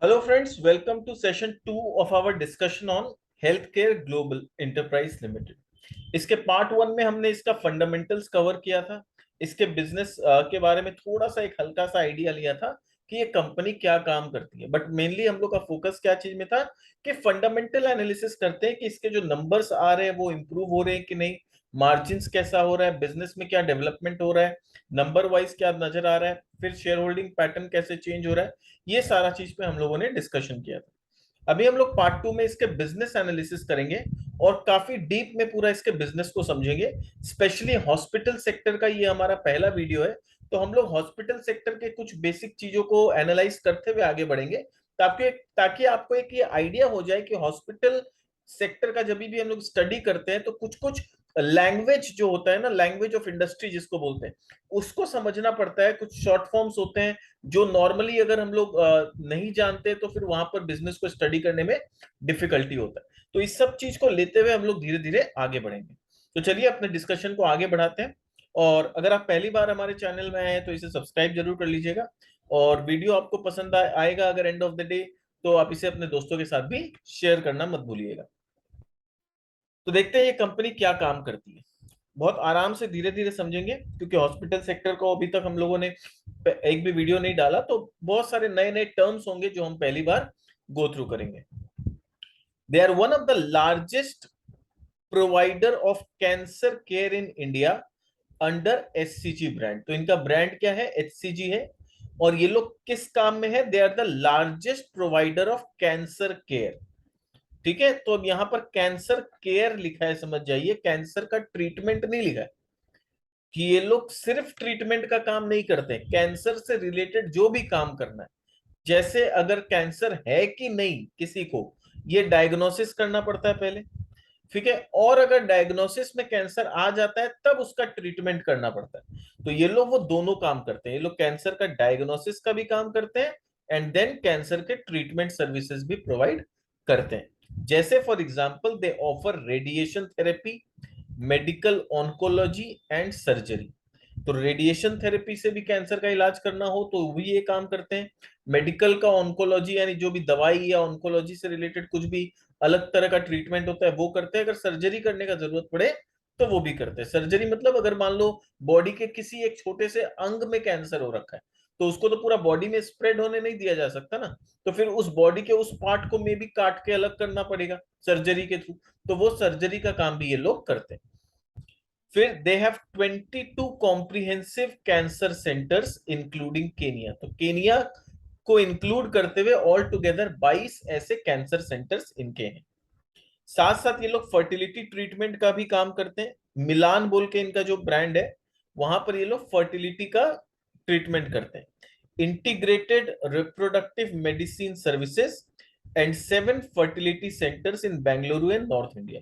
Hello, friends. Welcome to session 2 of our discussion on Healthcare Global Enterprise Limited. इसके part 1 में हमने इसका fundamentals cover किया था। इसके बिजनेस के बारे में थोड़ा सा एक हल्का सा आइडिया लिया था कि ये कंपनी क्या काम करती है, बट मेनली हम लोग का फोकस क्या चीज में था कि फंडामेंटल एनालिसिस करते हैं कि इसके जो नंबर्स आ रहे हैं वो इम्प्रूव हो रहे हैं कि नहीं, मार्जिन्स कैसा हो रहा है, बिजनेस में क्या डेवलपमेंट हो रहा है, नंबर वाइज क्या नजर आ रहा है, फिर शेयर होल्डिंग पैटर्न कैसे चेंज हो रहा है। ये सारा चीज पे हम लोगों ने डिस्कशन किया था। अभी हम लोग पार्ट 2 में इसके बिजनेस एनालिसिस करेंगे और काफी डीप में पूरा इसके बिजनेस को समझेंगे। स्पेशली हॉस्पिटल सेक्टर का ये हमारा पहला वीडियो है, तो हम लोग हॉस्पिटल सेक्टर के कुछ बेसिक चीजों को एनालाइज करते हुए आगे बढ़ेंगे, ताकि आपको एक ये आइडिया हो जाए कि हॉस्पिटल सेक्टर का जब भी हम लोग स्टडी करते हैं तो कुछ कुछ लैंग्वेज जो होता है ना, लैंग्वेज ऑफ इंडस्ट्री जिसको बोलते हैं, उसको समझना पड़ता है। कुछ शॉर्ट फॉर्म्स होते हैं जो नॉर्मली अगर हम लोग नहीं जानते तो फिर वहां पर बिजनेस को स्टडी करने में डिफिकल्टी होता है। तो इस सब चीज को लेते हुए हम लोग धीरे धीरे आगे बढ़ेंगे। तो चलिए अपने डिस्कशन को आगे बढ़ाते हैं। और अगर आप पहली बार हमारे चैनल में आए हैं तो इसे सब्सक्राइब जरूर कर लीजिएगा। और वीडियो आपको पसंद आएगा अगर एंड ऑफ द डे, तो आप इसे अपने दोस्तों के साथ भी शेयर करना मत भूलिएगा। तो देखते हैं ये कंपनी क्या काम करती है। बहुत आराम से धीरे धीरे समझेंगे, क्योंकि हॉस्पिटल सेक्टर को अभी तक हम लोगों ने एक भी वीडियो नहीं डाला, तो बहुत सारे नए नए टर्म्स होंगे जो हम पहली बार गो थ्रू करेंगे। They are one of the largest provider of cancer care in India under HCG brand. तो इनका ब्रांड क्या है? एचसीजी है। और ये लोग किस काम में है? They are the largest provider of cancer care. ठीक है, तो अब यहां पर कैंसर केयर लिखा है, समझ जाइए, कैंसर का ट्रीटमेंट नहीं लिखा है। कि ये लोग सिर्फ ट्रीटमेंट का काम नहीं करते, कैंसर से रिलेटेड जो भी काम करना है, जैसे अगर कैंसर है कि नहीं किसी को, ये डायग्नोसिस करना पड़ता है पहले। ठीक है, और अगर डायग्नोसिस में कैंसर आ जाता है तब उसका ट्रीटमेंट करना पड़ता है। तो ये लोग वो दोनों काम करते हैं। ये लोग कैंसर का डायग्नोसिस का भी काम करते हैं एंड देन कैंसर के ट्रीटमेंट सर्विसेज भी प्रोवाइड करते हैं। जैसे for example they offer radiation therapy, medical oncology and surgery. तो रेडिएशन थेरेपी से भी कैंसर का इलाज करना हो तो भी ये काम करते हैं। मेडिकल का ऑन्कोलॉजी यानी जो भी दवाई या ऑन्कोलॉजी से रिलेटेड कुछ भी अलग तरह का ट्रीटमेंट होता है वो करते हैं। अगर सर्जरी करने का जरूरत पड़े तो वो भी करते हैं। सर्जरी मतलब अगर मान लो बॉडी के किसी एक छोटे से अंग में कैंसर हो रखा है, तो उसको तो पूरा बॉडी में स्प्रेड होने नहीं दिया जा सकता ना। तो फिर उस बॉडी के उस पार्ट को मे भी काट के अलग करना पड़ेगा सर्जरी के थ्रू। तो वो सर्जरी का काम भी ये लोग करते हैं। फिर they have 22 comprehensive cancer centres including Kenya. तो केनिया को इंक्लूड करते हुए ऑल टुगेदर 22 ऐसे कैंसर सेंटर्स इनके हैं। साथ साथ ये लोग फर्टिलिटी ट्रीटमेंट का भी काम करते हैं। मिलान बोल के इनका जो ब्रांड है, वहां पर ये लोग फर्टिलिटी का ट्रीटमेंट करते हैं। Integrated reproductive medicine services and 7 fertility centres in Bengaluru and north India.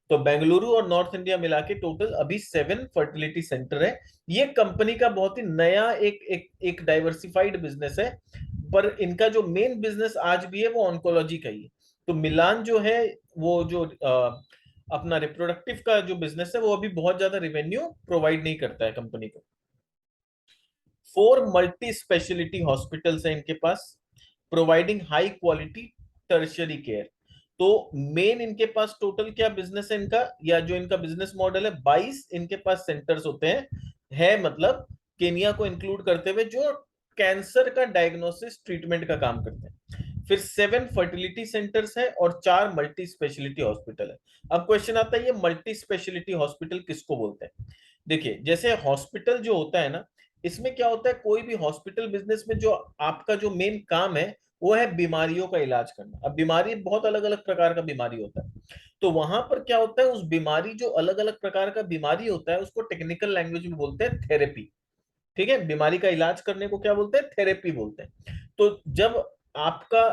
तो बेंगलुरु और नॉर्थ इंडिया मिला के टोटल अभी 7 फर्टिलिटी सेंटर है। ये कंपनी का बहुत ही नया एक डाइवर्सिफाइड बिजनेस है। पर इनका जो मेन बिजनेस आज भी है वो ऑन्कोलॉजी का ही है। तो मिलान जो है, वो जो अपना रिप्रोडक्टिव का जो बिजनेस है, वो अभी बहुत ज्यादा रेवेन्यू प्रोवाइड नहीं करता है कंपनी को। 4 मल्टी स्पेशलिटी हॉस्पिटल्स हैं इनके पास, providing high quality tertiary care. तो मेन इनके पास टोटल क्या बिजनेस है इनका, या जो इनका बिजनेस मॉडल है, 22 इनके पास सेंटर्स होते हैं, है मतलब केनिया को इंक्लूड करते हुए, जो कैंसर का डायग्नोसिस ट्रीटमेंट का काम करते हैं। फिर 7 फर्टिलिटी सेंटर्स है और 4 मल्टी स्पेशलिटी हॉस्पिटल है। अब क्वेश्चन आता है, ये मल्टी स्पेशलिटी हॉस्पिटल किसको बोलते हैं? देखिए, जैसे हॉस्पिटल जो होता है ना, इसमें क्या होता है, कोई भी हॉस्पिटल बिजनेस में जो आपका जो मेन काम है वो है बीमारियों का इलाज करना। अब बीमारी बहुत अलग अलग प्रकार का बीमारी होता है। तो वहां पर क्या होता है, उस बीमारी जो अलग अलग प्रकार का बीमारी होता है उसको टेक्निकल लैंग्वेज में बोलते हैं थेरेपी। ठीक है, बीमारी का इलाज करने को क्या बोलते हैं? थेरेपी बोलते हैं। तो जब आपका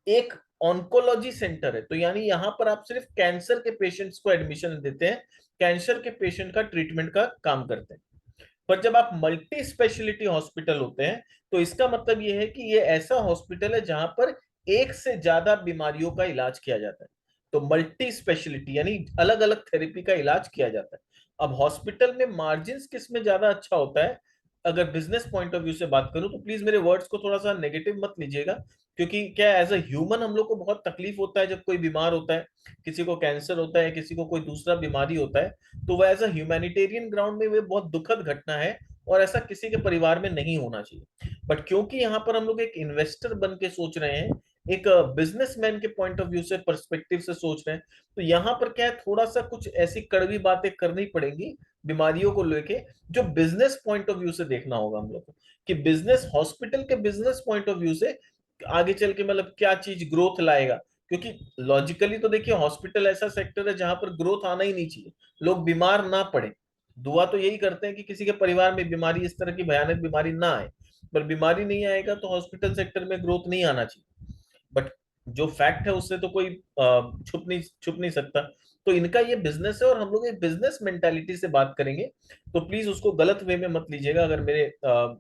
एक ऑन्कोलॉजी सेंटर है, तो यानी यहां पर आप सिर्फ कैंसर के पेशेंट्स को एडमिशन देते हैं, कैंसर के पेशेंट का ट्रीटमेंट का काम करते हैं। पर जब आप मल्टी स्पेशलिटी हॉस्पिटल होते हैं, तो इसका मतलब यह है कि ये ऐसा हॉस्पिटल है जहां पर एक से ज्यादा बीमारियों का इलाज किया जाता है। तो मल्टी स्पेशलिटी यानी अलग अलग थेरेपी का इलाज किया जाता है। अब हॉस्पिटल में मार्जिन किस में ज्यादा अच्छा होता है? अगर बिजनेस पॉइंट ऑफ व्यू से बात करूं तो प्लीज मेरे वर्ड्स को थोड़ा सा नेगेटिव मत लीजिएगा, क्योंकि क्या एज अ ह्यूमन हम लोग को बहुत तकलीफ होता है जब कोई बीमार होता है, किसी को कैंसर होता है, किसी को कोई दूसरा बीमारी होता है, तो वह एज अ ह्यूमैनिटेरियन ग्राउंड में वे बहुत दुखद घटना है और ऐसा किसी के परिवार में नहीं होना चाहिए। बट क्योंकि यहाँ पर हम लोग एक इन्वेस्टर बन के सोच रहे हैं, एक बिजनेसमैन के पॉइंट ऑफ व्यू से पर्सपेक्टिव से सोच रहे हैं, तो यहाँ पर क्या है, थोड़ा सा कुछ ऐसी कड़वी बातें करनी पड़ेंगी बीमारियों को लेके, जो बिजनेस पॉइंट ऑफ व्यू से देखना होगा हम लोग को, कि बिजनेस हॉस्पिटल के बिजनेस पॉइंट ऑफ व्यू से आगे चल के मतलब क्या चीज ग्रोथ लाएगा। क्योंकि लॉजिकली तो देखिए हॉस्पिटल ऐसा सेक्टर है जहां पर ग्रोथ आना ही नहीं चाहिए, लोग बीमार ना पड़े। दुआ तो यही करते हैं कि किसी के परिवार में बीमारी, इस तरह की भयानक बीमारी ना आए, पर बीमारी नहीं आएगा तो हॉस्पिटल सेक्टर में ग्रोथ नहीं आना चाहिए। बट जो फैक्ट है उससे तो कोई छुप नहीं सकता। तो इनका ये बिजनेस है और हम लोग एक बिजनेस मेंटालिटी से बात करेंगे, तो प्लीज उसको गलत वे में मत लीजिएगा। अगर मेरे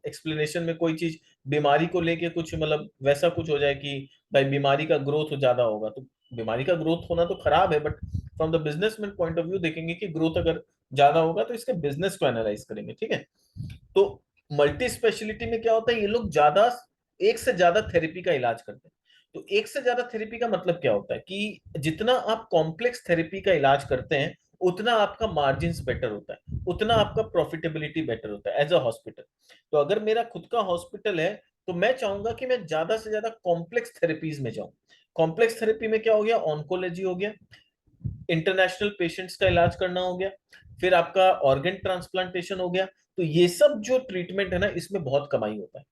एक्सप्लेनेशन में कोई चीज बीमारी को लेके कुछ मतलब वैसा कुछ हो जाए कि भाई बीमारी का ग्रोथ ज्यादा होगा, तो बीमारी का ग्रोथ होना तो खराब है, but from the businessman point of view देखेंगे कि ग्रोथ अगर ज्यादा होगा तो इसके बिजनेस को एनालाइज करेंगे, ठीक है। तो मल्टी स्पेशलिटी में क्या होता है, ये लोग ज्यादा, एक से ज्यादा थेरेपी का इलाज करते हैं। तो एक से ज्यादा थेरेपी का मतलब क्या होता है कि जितना आप कॉम्प्लेक्स थेरेपी का इलाज करते हैं उतना आपका मार्जिन बेटर होता है, उतना आपका प्रॉफिटेबिलिटी बेटर होता है एज अ हॉस्पिटल। तो अगर मेरा खुद का हॉस्पिटल है तो मैं चाहूंगा कि मैं ज्यादा से ज्यादा कॉम्प्लेक्स थेरेपीज में जाऊं। कॉम्प्लेक्स थेरेपी में क्या हो गया, ऑन्कोलॉजी हो गया, इंटरनेशनल पेशेंट्स का इलाज करना हो गया, फिर आपका ऑर्गन ट्रांसप्लांटेशन हो गया। तो ये सब जो ट्रीटमेंट है ना, इसमें बहुत कमाई होता है।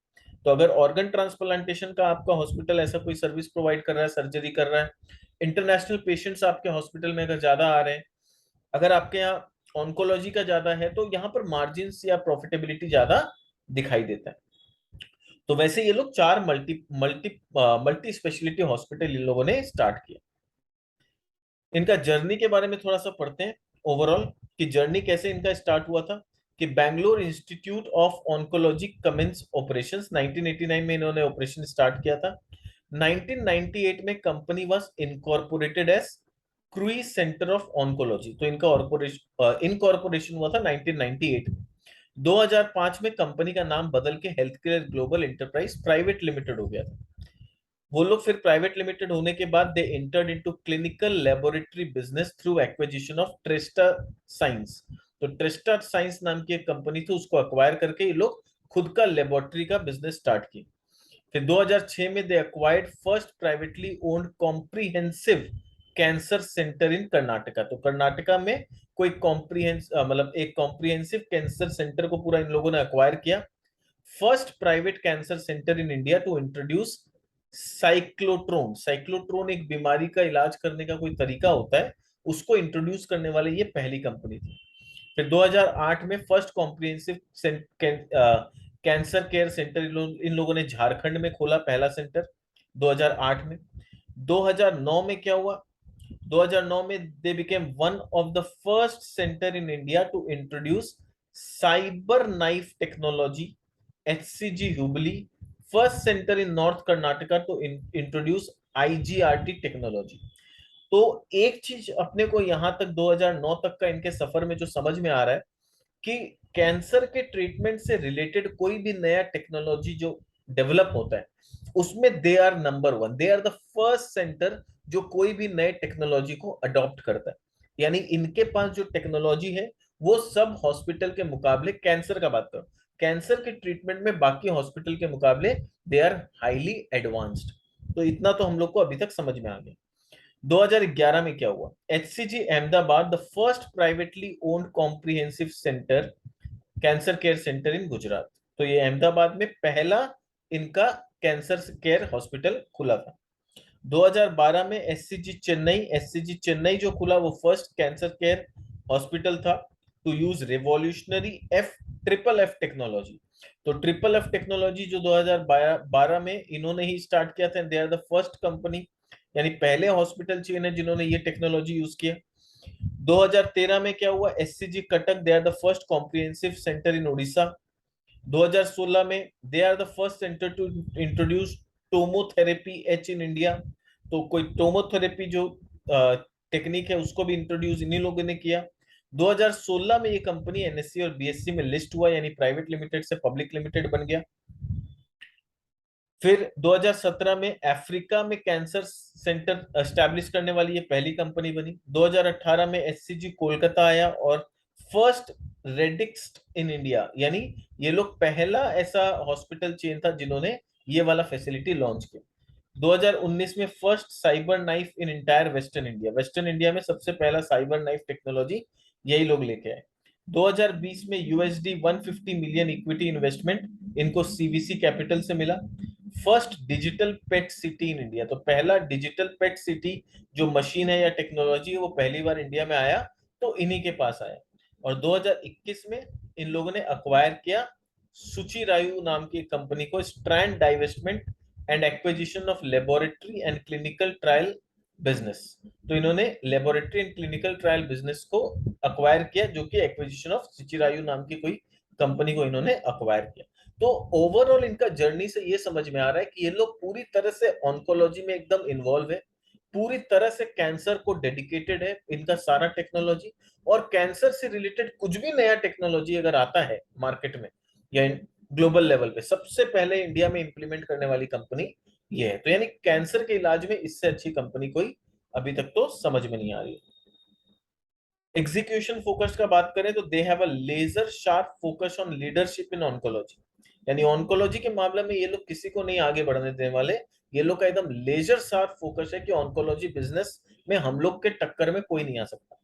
तो अगर ऑर्गन ट्रांसप्लांटेशन का आपका हॉस्पिटल ऐसा कोई सर्विस प्रोवाइड कर रहा है, सर्जरी कर रहा है, इंटरनेशनल पेशेंट्स आपके हॉस्पिटल में अगर ज्यादा आ रहे हैं, अगर आपके यहाँ ऑन्कोलॉजी का ज्यादा है, तो यहाँ पर मार्जिन या प्रॉफिटेबिलिटी ज्यादा दिखाई देता है। तो वैसे ये लोग चार multi multi multi speciality hospital in लोगों ने स्टार्ट किया। इनका जर्नी के बारे में थोड़ा सा पढ़ते हैं ओवरऑल, कि जर्नी कैसे इनका स्टार्ट हुआ था। कि Bangalore institute of oncology commence operations, 1989 में इन्होंने ऑपरेशन स्टार्ट किया था। 1998 में company was incorporated as cruise centre of oncology, तो इनका इनकॉर्पोरेशन हुआ था 1998 में। 2005 में कंपनी का नाम बदल के health care global enterprise private limited हो गया था। वो लोग फिर प्राइवेट लिमिटेड होने के बाद they entered into clinical laboratory business through acquisition of Triesta science. तो ट्रिस्टा साइंस नाम की एक कंपनी थी, उसको अक्वायर करके ये लोग खुद का लेबोरेटरी का बिजनेस स्टार्ट किए। फिर 2006 में they acquired first privately owned comprehensive cancer centre in Karnataka. तो कर्नाटका में कोई मतलब एक कॉम्प्रिहेंसिव कैंसर सेंटर को पूरा इन लोगों ने अक्वायर किया। First private cancer centre in India to introduce cyclotron. Cyclotron एक बीमारी का इलाज करने का कोई तरीका होता है, उसको इंट्रोड्यूस करने वाले ये पहली कंपनी थी। फिर 2008 में first comprehensive cancer care centre इन लोगों ने झारखंड में खोला, पहला सेंटर 2008 में। 2009 में क्या हुआ, 2009 में they became one of the first centre in India to introduce cyber knife technology, HCG Hubli, first centre in north Karnataka to introduce IGRT technology. तो एक चीज अपने को यहां तक 2009 तक का इनके सफर में जो समझ में आ रहा है कि कैंसर के ट्रीटमेंट से रिलेटेड कोई भी नया टेक्नोलॉजी जो डेवलप होता है उसमें they are number one, they are the first center जो कोई भी नए टेक्नोलॉजी को अडॉप्ट करता है। यानी इनके पास जो टेक्नोलॉजी है वो सब हॉस्पिटल के मुकाबले, कैंसर का बात करो, कैंसर के ट्रीटमेंट में बाकी हॉस्पिटल के मुकाबले दे आर हाईली एडवांस्ड। तो इतना तो हम लोग को अभी तक समझ में आ गया। 2011 में क्या हुआ, HCG Ahmedabad the first privately owned comprehensive centre cancer care centre in Gujarat. तो ये अहमदाबाद में पहला इनका कैंसर केयर हॉस्पिटल खुला था। 2012 में एससीजी चेन्नई जो खुला वो फर्स्ट कैंसर केयर हॉस्पिटल था to use revolutionary F technology. तो ट्रिपल एफ टेक्नोलॉजी जो 2012 में इन्होंने ही स्टार्ट किया था, they are the first company, यानी पहले हॉस्पिटल चेन है जिन्होंने ये टेक्नोलॉजी यूज किया। 2013 में क्या हुआ, SCG Cuttack they are the first comprehensive centre in Orissa. 2016 में they are the first centre to introduce tomotherapy H in India. तो कोई टोमोथेरेपी जो टेक्निक है उसको भी इंट्रोड्यूस इन्हीं लोगों ने किया। 2016 में ये कंपनी एनएससी और बीएससी में लिस्ट हुआ, यानी प्राइवेट लिमिटेड से पब्लिक लिमिटेड बन गया। फिर 2017 में अफ्रीका में कैंसर सेंटर एस्टैब्लिश करने वाली ये पहली कंपनी बनी। 2018 में एससीजी कोलकाता आया और फर्स्ट रेडिक्स इन इंडिया, यानी ये लोग पहला ऐसा हॉस्पिटल चेन था जिन्होंने ये वाला फैसिलिटी लॉन्च किया। 2019 में फर्स्ट साइबर नाइफ इन entire western India, western India में सबसे पहला साइबर नाइफ टेक्नोलॉजी यही लोग लेके आए। 2020 में यूएसडी 150 मिलियन इक्विटी इन्वेस्टमेंट इनको सीवीसी कैपिटल से मिला। First digital PET city in India, तो पहला डिजिटल पेट सिटी जो मशीन है या टेक्नोलॉजी है वो पहली बार इंडिया में आया तो इन्हीं के पास आया। और 2021 में इन लोगों ने अक्वायर किया सुचिरायु नाम की कंपनी को, strand divestment and acquisition of laboratory and clinical trial business. तो इन्होंने laboratory and clinical trial business को अक्वायर किया, जो कि एक्विजिशन ऑफ सुचिरायु नाम की कोई कंपनी को इन्होंने अक्वायर किया। तो ओवरऑल इनका जर्नी से ये समझ में आ रहा है कि ये लोग पूरी तरह से ऑन्कोलॉजी में एकदम इन्वॉल्व है, पूरी तरह से कैंसर को डेडिकेटेड है इनका सारा टेक्नोलॉजी। और कैंसर से रिलेटेड कुछ भी नया टेक्नोलॉजी अगर आता है मार्केट में या ग्लोबल लेवल पे, सबसे पहले इंडिया में इंप्लीमेंट करने वाली कंपनी ये है। तो यानी कैंसर के इलाज में इससे अच्छी कंपनी कोई अभी तक तो समझ में नहीं आ रही। एग्जीक्यूशन फोकस का बात करें तो they have a laser sharp focus on leadership in oncology, यानी ऑन्कोलॉजी के मामले में ये लोग किसी को नहीं आगे बढ़ने देने वाले। ये लोग का एकदम लेजर शार्प फोकस है कि ऑन्कोलॉजी बिजनेस में हम लोग के टक्कर में कोई नहीं आ सकता।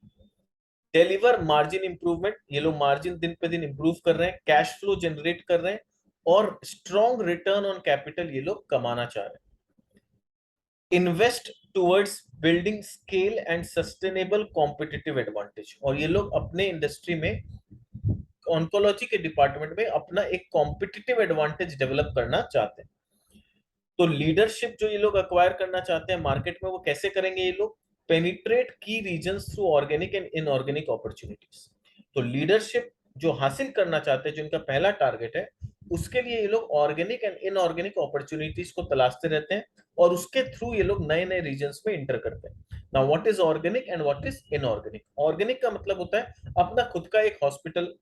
डिलीवर मार्जिन इंप्रूवमेंट, ये लोग मार्जिन दिन पे दिन इंप्रूव कर रहे हैं, कैश फ्लो जनरेट कर रहे हैं और स्ट्रॉन्ग रिटर्न ऑन कैपिटल ये लोग कमाना चाह रहे हैं। Invest towards building scale and sustainable competitive advantage, और ये लोग अपने इंडस्ट्री में ऑन्कोलॉजी के डिपार्टमेंट में अपना एक कॉम्पिटिटिव एडवांटेज डेवलप करना चाहते हैं। तो लीडरशिप जो ये लोग अक्वायर करना चाहते हैं मार्केट में, वो कैसे करेंगे? ये लोग पेनिट्रेट की regions through organic and inorganic opportunities. तो लीडरशिप जो हासिल करना चाहते हैं, जो इनका पहला टारगेट है, उसके लिए ये लोग ऑर्गेनिक एंड इनऑर्गेनिक अपॉर्चुनिटीज को तलाशते रहते हैं और उसके थ्रू ये लोग नए नए रीजन्स में इंटर करते हैं। Now what is organic and what is inorganic? Organic का मतलब होता है अपना खुद का एक हॉस्पिटल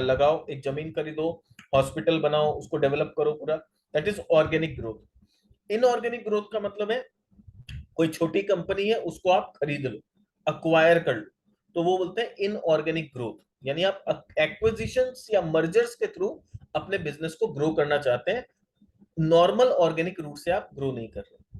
लगाओ, एक जमीन खरीदो, हॉस्पिटल बनाओ, उसको डेवलप करो पूरा, that is organic growth. Inorganic growth का मतलब है कोई छोटी कंपनी है उसको आप खरीद लो, अक्वायर कर लो, तो वो बोलते हैं इनऑर्गेनिक ग्रोथ। यानी आप एक्विजिशंस या मर्जर्स के थ्रू अपने बिजनेस को ग्रो करना चाहते हैं, नॉर्मल ऑर्गेनिक रूट से आप ग्रो नहीं कर रहे।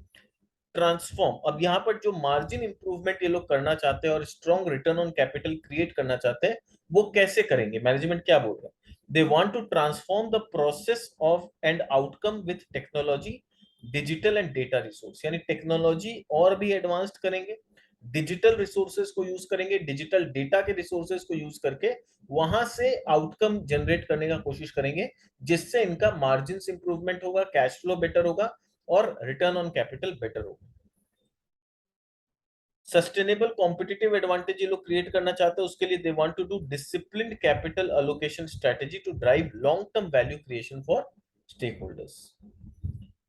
ट्रांसफॉर्म, अब यहाँ पर जो मार्जिन इंप्रूवमेंट ये लोग करना चाहते हैं और strong return on capital create करना चाहते हैं, वो कैसे करेंगे? मैनेजमेंट क्या बोल रहा है? They want to transform the process of and outcome with technology, digital and data resource, यानी टेक्नोलॉजी और भी एडवांस्ड करेंगे, डिजिटल रिसोर्सेज को यूज करेंगे, डिजिटल डेटा के रिसोर्सेज को यूज करके वहां से आउटकम जनरेट करने का कोशिश करेंगे, जिससे इनका मार्जिन इंप्रूवमेंट होगा, कैश फ्लो बेटर होगा और रिटर्न ऑन कैपिटल बेटर होगा। सस्टेनेबल कॉम्पिटिटिव एडवांटेज ये लोग क्रिएट करना चाहते हैं, उसके लिए they want to do disciplined capital allocation strategy to drive long term value creation for stakeholders.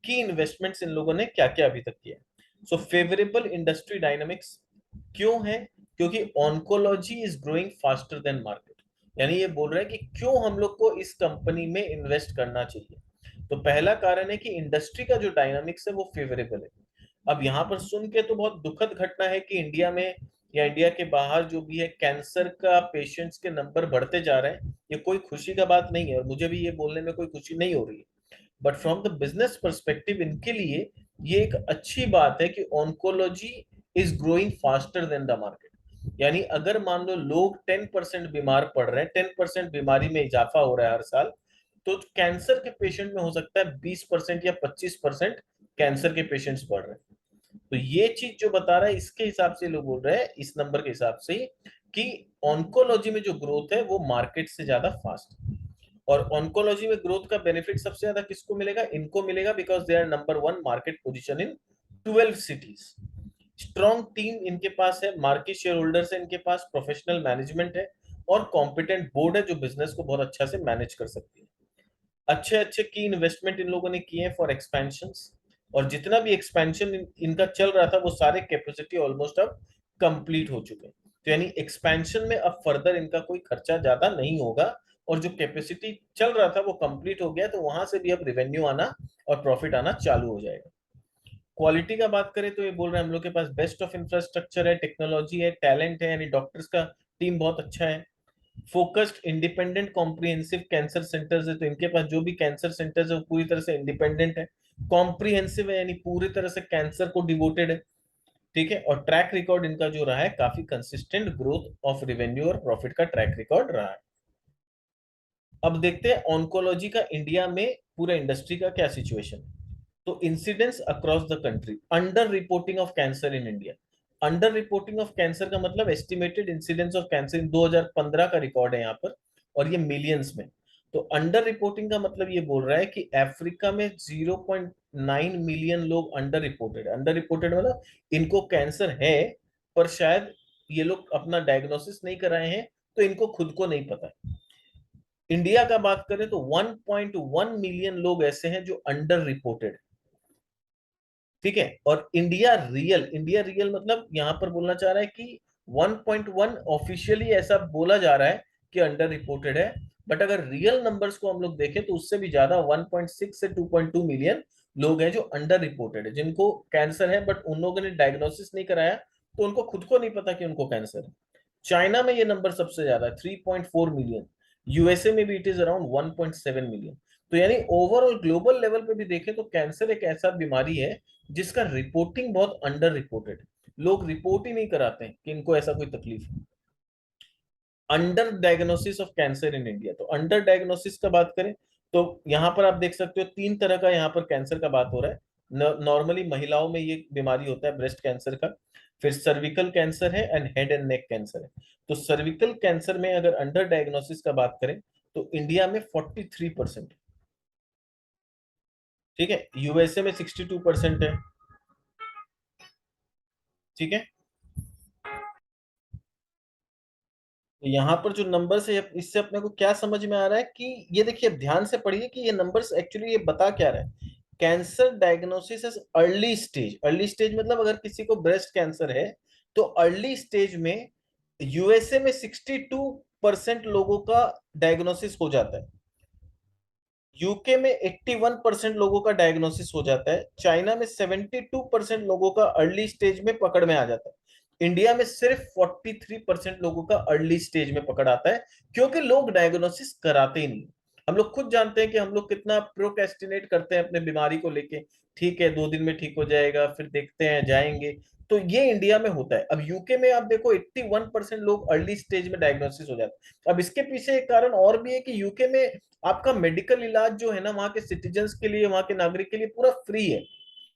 Key investments इन लोगों ने क्या क्या अभी तक किया? सो फेवरेबल इंडस्ट्री डायनामिक्स क्यों है? क्योंकि oncology is growing faster than market, यानी ये बोल रहे हैं कि क्यों हम लोग को इस कंपनी में इन्वेस्ट करना चाहिए। तो पहला कारण है कि इंडस्ट्री का जो डायनामिक्स है वो फेवरेबल है। अब यहाँ पर सुन के तो बहुत दुखद घटना है कि इंडिया में या इंडिया के बाहर जो भी है कैंसर का पेशेंट्स के नंबर बढ़ते जा रहे हैं, ये कोई खुशी का बात नहीं है और मुझे भी ये बोलने में कोई खुशी नहीं हो रही है। But from the business perspective इनके लिए ये एक अच्छी बात है कि oncology is growing faster than the market. यानी अगर मान लो लोग 10% बीमार पड़ रहे हैं, 10% बीमारी में इजाफा हो रहा है हर साल, तो कैंसर के पेशेंट में हो सकता है 20% या 25% कैंसर के पेशेंट्स बढ़ रहे हैं। तो ये चीज जो बता रहा है इसके हिसाब से लोग बोल रहे हैं, इस नंबर के हिसाब से, कि ऑन्कोलॉजी में जो ग्रोथ है वो मार्केट से ज्यादा फास्ट है। और ऑन्कोलॉजी में ग्रोथ का बेनिफिट सबसे ज्यादा किसको मिलेगा? इनको मिलेगा, because they are number 1 market position in 12 cities. Strong team इनके पास है, मार्केट शेयर होल्डर्स है इनके पास, प्रोफेशनल मैनेजमेंट है और कॉम्पिटेंट बोर्ड है जो बिजनेस को बहुत अच्छा से मैनेज कर सकती है। अच्छे अच्छे की इन्वेस्टमेंट इन लोगों ने किए हैं फॉर एक्सपेंशन, और जितना भी एक्सपेंशन इनका चल रहा था वो सारे कैपेसिटी ऑलमोस्ट अब कंप्लीट हो चुके हैं। तो यानी एक्सपेंशन में अब फर्दर इनका कोई खर्चा ज्यादा नहीं होगा, और जो कैपेसिटी चल रहा था वो कंप्लीट हो गया, तो वहां से भी अब रेवेन्यू आना और प्रॉफिट आना चालू हो जाएगा। क्वालिटी का बात करें तो ये बोल रहे हैं हम लोग के पास बेस्ट ऑफ इंफ्रास्ट्रक्चर है, टेक्नोलॉजी है, टैलेंट है, यानी डॉक्टर्स का टीम बहुत अच्छा है। Focused independent comprehensive cancer centres है, तो इनके पास जो भी कैंसर सेंटर्स है वो पूरी तरह से इंडिपेंडेंट है। कॉम्प्रिहेंसिव है, यानी पूरी तरह से कैंसर को डिवोटेड है। ठीक है, और ट्रैक रिकॉर्ड इनका जो रहा है काफी कंसिस्टेंट ग्रोथ ऑफ रेवेन्यू और प्रॉफिट का ट्रैक रिकॉर्ड रहा है। अब देखते हैं ऑन्कोलॉजी का इंडिया में पूरा इंडस्ट्री का क्या सिचुएशन है। तो incidence across the country, under reporting of cancer in India. Under reporting of cancer का मतलब estimated incidence of cancer in 2015 का रिकॉर्ड है यहाँ पर, और ये मिलियंस में। तो अंडर रिपोर्टिंग का मतलब ये बोल रहा है कि अफ्रीका में 0.9 मिलियन लोग अंडर रिपोर्टेड। अंडर रिपोर्टेड मतलब इनको कैंसर है, पर शायद ये लोग अपना डायग्नोसिस नहीं कराए हैं, तो इनको खुद को नहीं पता है। इंडिया का बात करें तो 1.1 मिलियन लोग ऐसे हैं जो अंडर रिपोर्टेड। ठीक है, और इंडिया रियल मतलब यहां पर बोलना चाह रहा है कि 1.1 ऑफिशियली ऐसा बोला जा रहा है कि अंडर रिपोर्टेड है, बट अगर रियल नंबर्स को हम लोग देखें तो उससे भी ज्यादा 1.6 से 2.2 मिलियन लोग हैं जो अंडर रिपोर्टेड है, जिनको कैंसर है बट उन लोगों ने डायग्नोसिस नहीं कराया, तो उनको खुद को नहीं पता कि उनको कैंसर है। चाइना में ये नंबर सबसे ज्यादा है, 3.4 मिलियन। यूएसए में भी इट इज अराउंड 1.7 मिलियन। तो यानी ओवरऑल ग्लोबल लेवल पे भी देखें तो कैंसर एक ऐसा बीमारी है जिसका रिपोर्टिंग बहुत अंडर रिपोर्टेड है। लोग रिपोर्ट ही नहीं कराते हैं कि इनको ऐसा कोई तकलीफ है। Under diagnosis of cancer in India, तो अंडर डायग्नोसिस का बात करें तो यहाँ पर आप देख सकते हो तीन तरह का यहाँ पर कैंसर का बात हो रहा है। नॉर्मली महिलाओं में ये बीमारी होता है ब्रेस्ट कैंसर का, फिर सर्विकल कैंसर है and head and neck cancer है। तो सर्विकल कैंसर में अगर अंडर डायग्नोसिस का बात करें तो इंडिया में 43%। ठीक है, यूएसए में 62% है। ठीक है, तो यहाँ पर जो नंबर्स है इससे अपने को क्या समझ में आ रहा है कि ये देखिए, अब ध्यान से पढ़िए कि ये नंबर्स एक्चुअली ये बता क्या रहा है। Cancer diagnosis is early stage. Early stage मतलब अगर किसी को ब्रेस्ट कैंसर है तो अर्ली स्टेज में यूएसए में 62% लोगों का डायग्नोसिस हो जाता है, यूके में 81% लोगों का डायग्नोसिस हो जाता है, चाइना में 72% लोगों का अर्ली स्टेज में पकड़ में आ जाता है, इंडिया में सिर्फ 43% लोगों का अर्ली स्टेज में पकड़ आता है, क्योंकि लोग डायग्नोसिस कराते ही नहीं। हम लोग खुद जानते हैं कि हम लोग कितना प्रोक्रेस्टिनेट करते हैं अपने बीमारी को लेके। ठीक है, 2 दिन में ठीक हो जाएगा, फिर देखते हैं, जाएंगे। तो ये इंडिया में होता है। अब यूके में आप देखो 81% लोग अर्ली स्टेज में डायग्नोसिस हो जाते हैं। अब इसके पीछे एक कारण और भी है कि यूके में आपका मेडिकल इलाज जो है ना, वहां के सिटीजन्स के लिए, वहां के नागरिक के लिए पूरा फ्री है।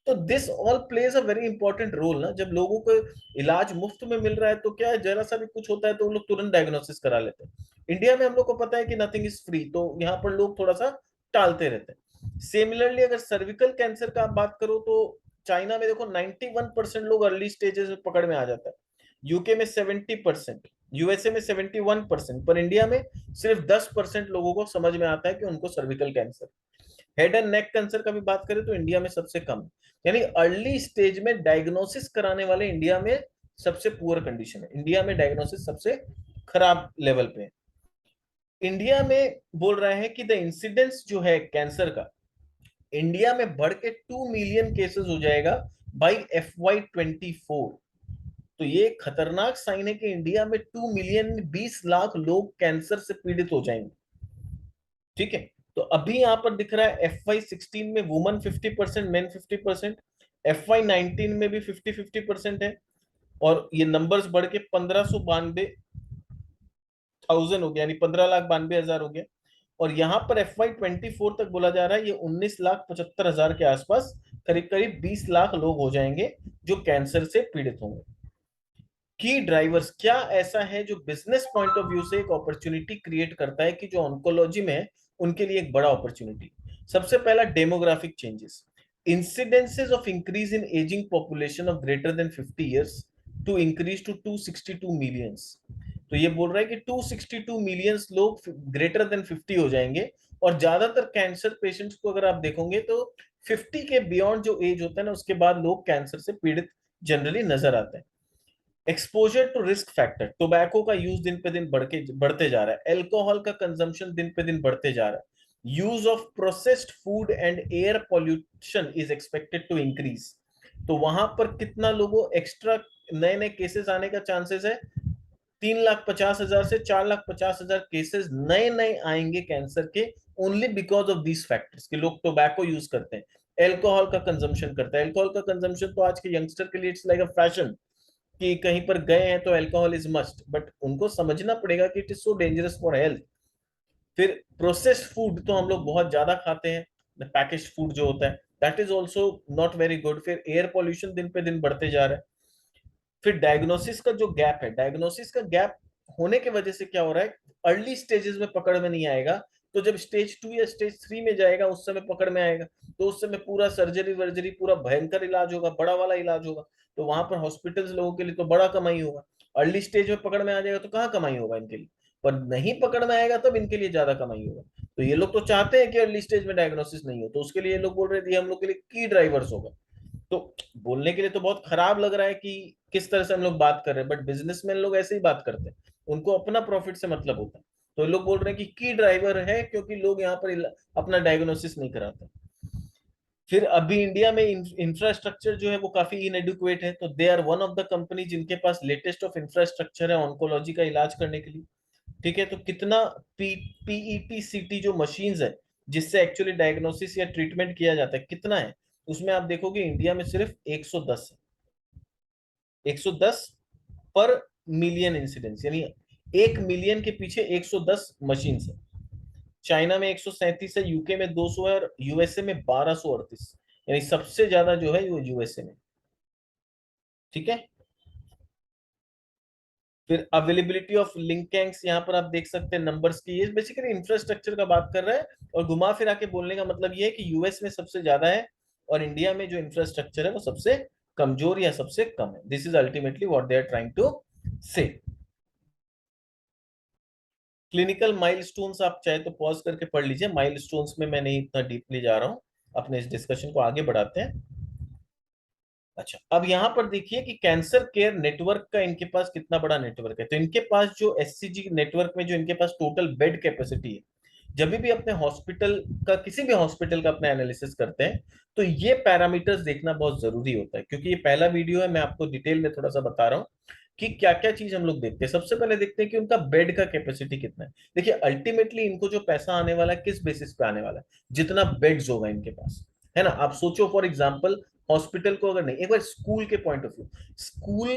तो this all plays a very important role ना। जब लोगों को इलाज मुफ्त में मिल रहा है तो क्या है, जरा सा भी कुछ होता है तो वो लोग तुरंत डायग्नोसिस करा लेते हैं। इंडिया में हम लोग को पता है कि नथिंग इज फ्री, तो यहाँ पर लोग थोड़ा सा टालते रहते हैं। सिमिलरली अगर सर्विकल कैंसर का आप बात करो तो चाइना में देखो 91% लोग अर्ली स्टेजेस में पकड़ में आ जाता है, यूके में 70%, यूएसए में 71%, पर इंडिया में सिर्फ 10% लोगों को समझ में आता है कि उनको cervical cancer. Head and neck cancer का भी बात करें तो इंडिया में सबसे कम है। यानी अर्ली स्टेज में डायग्नोसिस कराने वाले इंडिया में सबसे पुअर कंडीशन है, इंडिया में डायग्नोसिस सबसे खराब लेवल पे है। इंडिया में बोल रहे हैं कि द इंसिडेंस जो है कैंसर का इंडिया में बढ़ के 2 मिलियन केसेस हो जाएगा बाई FY24। तो ये खतरनाक साइन है कि इंडिया में 2 मिलियन 20 लाख लोग कैंसर से पीड़ित हो जाएंगे। ठीक है, तो अभी यहां पर दिख रहा है FY16 में वुमन 50%, मेन 50%, FY19 में भी 50-50% है, और ये नंबर्स बढ़ के 1592,000 हो गया, यानी 15,92,000 हो गया। और यहाँ पर FY24 तक बोला जा रहा है ये 19,75,000 के आसपास, करीब करीब 20 लाख लोग हो जाएंगे जो कैंसर से पीड़ित होंगे। की ड्राइवर्स क्या ऐसा है जो बिजनेस पॉइंट ऑफ व्यू से एक अपॉर्चुनिटी क्रिएट करता है कि जो ऑन्कोलॉजी में है उनके लिए एक बड़ा अपॉर्चुनिटी। सबसे पहला, demographic changes. Incidences of increase in aging population of greater than 50 years to increase to 262 millions. तो ये बोल रहा है कि 262 मिलियंस लोग ग्रेटर देन 50 हो जाएंगे, और ज्यादातर कैंसर पेशेंट्स को अगर आप देखोगे तो 50 के बियॉन्ड जो एज होता है ना, उसके बाद लोग कैंसर से पीड़ित जनरली नजर आते हैं। Exposure to risk factor, tobacco का यूज दिन पे दिन बढ़ते जा रहा है, एल्कोहल का कंजम्पशन दिन पे दिन बढ़ते जा रहा है, use of processed food and air pollution is expected to increase. तो वहां पर कितना लोगों एक्स्ट्रा नए नए केसेस आने का चांसेस है? 3,50,000 से 4,50,000 केसेस नए नए आएंगे कैंसर के, only because of these factors कि लोग टोबैको यूज करते हैं, एल्कोहल का कंजम्पशन करता है। एल्कोहल का कंजम्पशन तो आज के यंगस्टर के लिए इट्स लाइक अ फैशन कि कहीं पर गए हैं तो अल्कोहल इज मस्ट, बट उनको समझना पड़ेगा कि it is so dangerous for health. फिर प्रोसेस्ड फूड तो हम लोग बहुत ज्यादा खाते हैं, पैकेज्ड फूड जो होता है that is also not very good. फिर एयर पॉल्यूशन दिन पे दिन बढ़ते जा रहा है। फिर डायग्नोसिस का जो गैप है, डायग्नोसिस का गैप होने की वजह से क्या हो रहा है, अर्ली स्टेजेस में पकड़ में नहीं आएगा, तो जब स्टेज 2 या स्टेज 3 में जाएगा उस समय पकड़ में आएगा, तो उस समय पूरा सर्जरी वर्जरी पूरा भयंकर इलाज होगा, बड़ा वाला इलाज होगा, तो वहां पर हॉस्पिटल्स लोगों के लिए तो बड़ा कमाई होगा। अर्ली स्टेज में पकड़ में आ जाएगा तो कहाँ कमाई होगा इनके लिए, पर नहीं पकड़ में आएगा तब इनके लिए ज्यादा कमाई होगा। तो ये लोग तो चाहते हैं कि अर्ली स्टेज में डायग्नोसिस नहीं हो, तो उसके लिए ये लोग बोल रहे थे हम लोग के लिए की ड्राइवर्स होगा। तो बोलने के लिए तो बहुत खराब लग रहा है कि किस तरह से हम लोग बात कर रहे हैं, बट बिजनेसमैन लोग ऐसे ही बात करते हैं, उनको अपना प्रॉफिट से मतलब होता है। तो लोग बोल रहे हैं कि की ड्राइवर है क्योंकि लोग यहाँ पर अपना डायग्नोसिस नहीं कराते। फिर अभी इंडिया में इंफ्रास्ट्रक्चर जो है वो काफी इनएडुकेट है, तो they are one of the company जिनके पास लेटेस्ट ऑफ इंफ्रास्ट्रक्चर है ऑन्कोलॉजी का इलाज करने के लिए। ठीक है, तो कितना पीईटी सीटी जो मशीन्स है जिससे एक्चुअली डायग्नोसिस या ट्रीटमेंट किया जाता है कितना है, उसमें आप देखोगे इंडिया में सिर्फ 110 है। 110 पर मिलियन इंसिडेंस, यानी 1 मिलियन के पीछे 110 मशीन है। चाइना में 137 है, यूके में 200 है, और यूएसए में 1238, यानी सबसे ज्यादा जो है वो यूएसए में। ठीक है, फिर अवेलेबिलिटी ऑफ लिंकेंस यहाँ पर आप देख सकते हैं नंबर्स की, ये बेसिकली इंफ्रास्ट्रक्चर का बात कर रहा है, और घुमा फिरा के बोलने का मतलब ये है कि यूएस में सबसे ज्यादा है और इंडिया में जो इंफ्रास्ट्रक्चर है वो सबसे कमजोर या सबसे कम है। This is ultimately what they are trying to say. Clinical milestones आप चाहे तो पॉज करके पढ़ लीजिए, माइलस्टोन्स में मैं नहीं इतना डीपली जा रहा हूँ, अपने इस डिस्कशन को आगे बढ़ाते हैं। अच्छा, अब यहां पर देखिए कि कैंसर केयर नेटवर्क का इनके पास कितना बड़ा नेटवर्क है। तो इनके पास जो एससीजी नेटवर्क में जो इनके पास टोटल बेड कैपेसिटी है, जब भी अपने हॉस्पिटल का किसी भी हॉस्पिटल का अपना एनालिसिस करते हैं तो ये पैरामीटर्स देखना बहुत जरूरी होता है, क्योंकि ये पहला वीडियो है, मैं आपको डिटेल में थोड़ा सा बता रहा हूँ कि क्या क्या चीज हम लोग देखते हैं। सबसे पहले देखते हैं कि उनका बेड का कैपेसिटी कितना है। देखिए अल्टीमेटली इनको जो पैसा आने वाला है किस बेसिस पे आने वाला है, जितना बेड्स होगा इनके पास, है ना। आप सोचो फॉर एग्जाम्पल हॉस्पिटल को अगर नहीं, एक बार स्कूल के पॉइंट ऑफ व्यू, स्कूल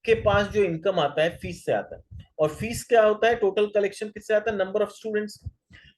के पास जो इनकम आता है फीस से आता है, और फीस क्या होता है, टोटल कलेक्शन किससे आता है, नंबर ऑफ स्टूडेंट्स।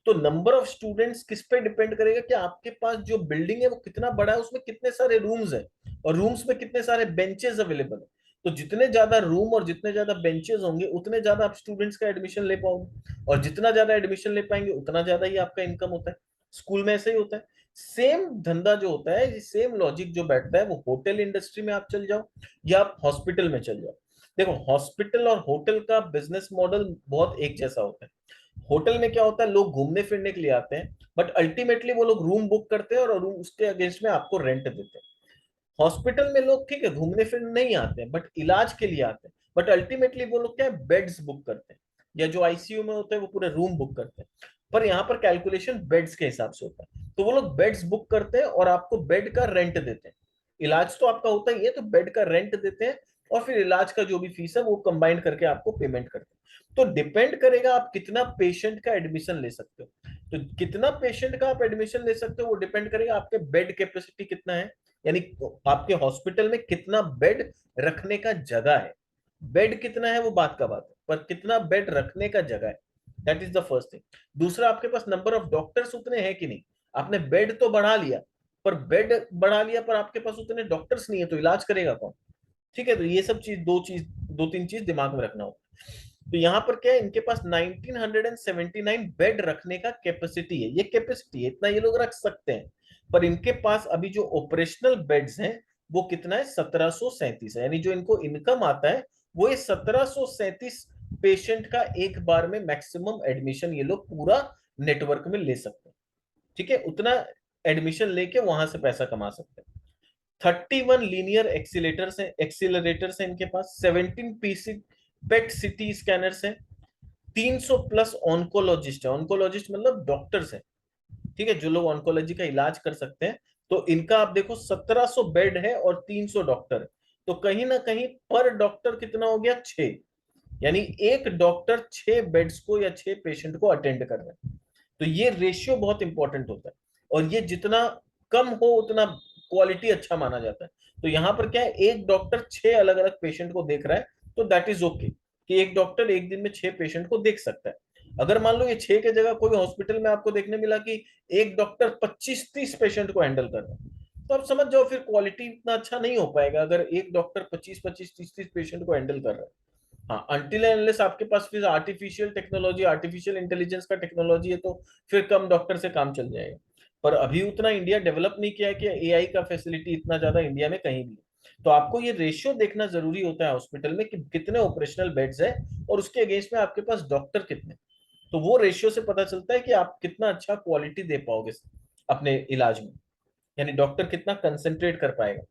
तो नंबर ऑफ स्टूडेंट्स किस पे डिपेंड करेगा कि आपके पास जो बिल्डिंग है वो कितना बड़ा है, उसमें कितने सारे रूम्स है, और रूम्स में कितने सारे बेंचेस अवेलेबल है। तो जितने ज्यादा रूम और जितने ज्यादा बेंचेस होंगे उतने ज्यादा आप स्टूडेंट्स का एडमिशन ले पाओगे, और जितना ज्यादा एडमिशन ले पाएंगे उतना ज्यादा ही आपका इनकम होता है। स्कूल में ऐसा ही होता है। सेम धंधा जो होता है, सेम लॉजिक जो बैठता है वो होटल इंडस्ट्री में आप चल जाओ या आप हॉस्पिटल में चल जाओ। देखो हॉस्पिटल और होटल का बिजनेस मॉडल बहुत एक जैसा होता है। होटल में क्या होता है, लोग घूमने फिरने के लिए आते हैं, बट अल्टीमेटली वो लोग रूम बुक करते हैं और रूम उसके अगेंस्ट में आपको रेंट देते हैं। हॉस्पिटल में लोग ठीक है घूमने फिरने नहीं आते हैं बट इलाज के लिए आते हैं, बट अल्टीमेटली वो लोग क्या है, बेड्स बुक करते हैं, या जो आईसीयू में होते हैं वो पूरे रूम बुक करते हैं। पर यहाँ पर कैलकुलेशन बेड्स के हिसाब से होता है, तो वो लोग बेड्स बुक करते हैं और आपको बेड का रेंट देते हैं। इलाज तो आपका होता ही है, तो बेड का रेंट देते हैं, और फिर इलाज का जो भी फीस है वो कंबाइन करके आपको पेमेंट करते हैं। तो डिपेंड करेगा आप कितना पेशेंट का एडमिशन ले सकते हो। तो कितना पेशेंट का आप एडमिशन ले सकते हो वो डिपेंड करेगा आपके बेड कैपेसिटी कितना है, यानी आपके हॉस्पिटल में कितना बेड रखने का जगह है। बेड कितना है वो बात का बात है, पर कितना बेड रखने का जगह है, that is the first thing. दूसरा, आपके पास नंबर ऑफ डॉक्टर्स उतने हैं कि नहीं। आपने बेड तो बढ़ा लिया, पर बेड बढ़ा लिया पर आपके पास उतने डॉक्टर्स नहीं है, तो इलाज करेगा कौन। ठीक है, तो ये सब दो तीन चीज दिमाग में रखना होगा। तो यहाँ पर क्या है, इनके पास 1979 बेड रखने का कैपेसिटी है, ये कैपेसिटी है, इतना ये लोग रख सकते हैं। पर इनके पास अभी जो ऑपरेशनल बेड्स हैं वो कितना है, 1737 है, यानी जो इनको इनकम आता है वो ये 1737 पेशेंट का एक बार में मैक्सिमम एडमिशन ये लोग पूरा नेटवर्क में ले सकते हैं। ठीक है, उतना एडमिशन लेके वहां से पैसा कमा सकते हैं। 31 लीनियर एक्सीलरेटर्स हैं इनके पास, 17 पीसी पेट सिटी स्कैनर्स हैं, 300 प्लस ऑन्कोलॉजिस्ट है। ऑन्कोलॉजिस्ट मतलब डॉक्टर्स हैं, ठीक है, जो लोग ऑन्कोलॉजी का इलाज कर सकते हैं। तो इनका आप देखो 1700 बेड है और 300 डॉक्टर है। तो कहीं ना कहीं पर डॉक्टर कितना हो गया, 6। यानी एक डॉक्टर 6 बेड्स को या 6 पेशेंट को अटेंड कर रहे हैं। तो ये रेशियो बहुत इंपॉर्टेंट होता है, और ये जितना कम हो उतना क्वालिटी अच्छा माना जाता है। तो यहाँ पर क्या है, एक डॉक्टर 6 अलग अलग पेशेंट को देख रहा है, तो दैट इज ओके कि एक डॉक्टर एक दिन में 6 पेशेंट को देख सकता है। अगर मान लो ये 6 के जगह कोई हॉस्पिटल में आपको देखने मिला कि एक डॉक्टर 25-30 पेशेंट को हैंडल कर रहा है, तो आप समझ जाओ फिर क्वालिटी इतना अच्छा नहीं हो पाएगा अगर एक डॉक्टर 25-25 30-30 पेशेंट को हैंडल कर रहा है। हाँ, अनटिल अनलेस आपके पास फिर आर्टिफिशियल टेक्नोलॉजी, आर्टिफिशियल इंटेलिजेंस का टेक्नोलॉजी है, तो फिर कम डॉक्टर से काम चल जाएगा। पर अभी उतना इंडिया डेवलप नहीं किया है कि एआई का फैसिलिटी इतना ज्यादा इंडिया में कहीं भी है। तो आपको ये रेशियो देखना जरूरी होता है हॉस्पिटल में कि कितने ऑपरेशनल बेड्स है और उसके अगेंस्ट में आपके पास डॉक्टर कितने। तो वो रेशियो से पता चलता है कि आप कितना अच्छा क्वालिटी दे पाओगे अपने इलाज में, यानी डॉक्टर कितना कंसेंट्रेट कर पाएगा।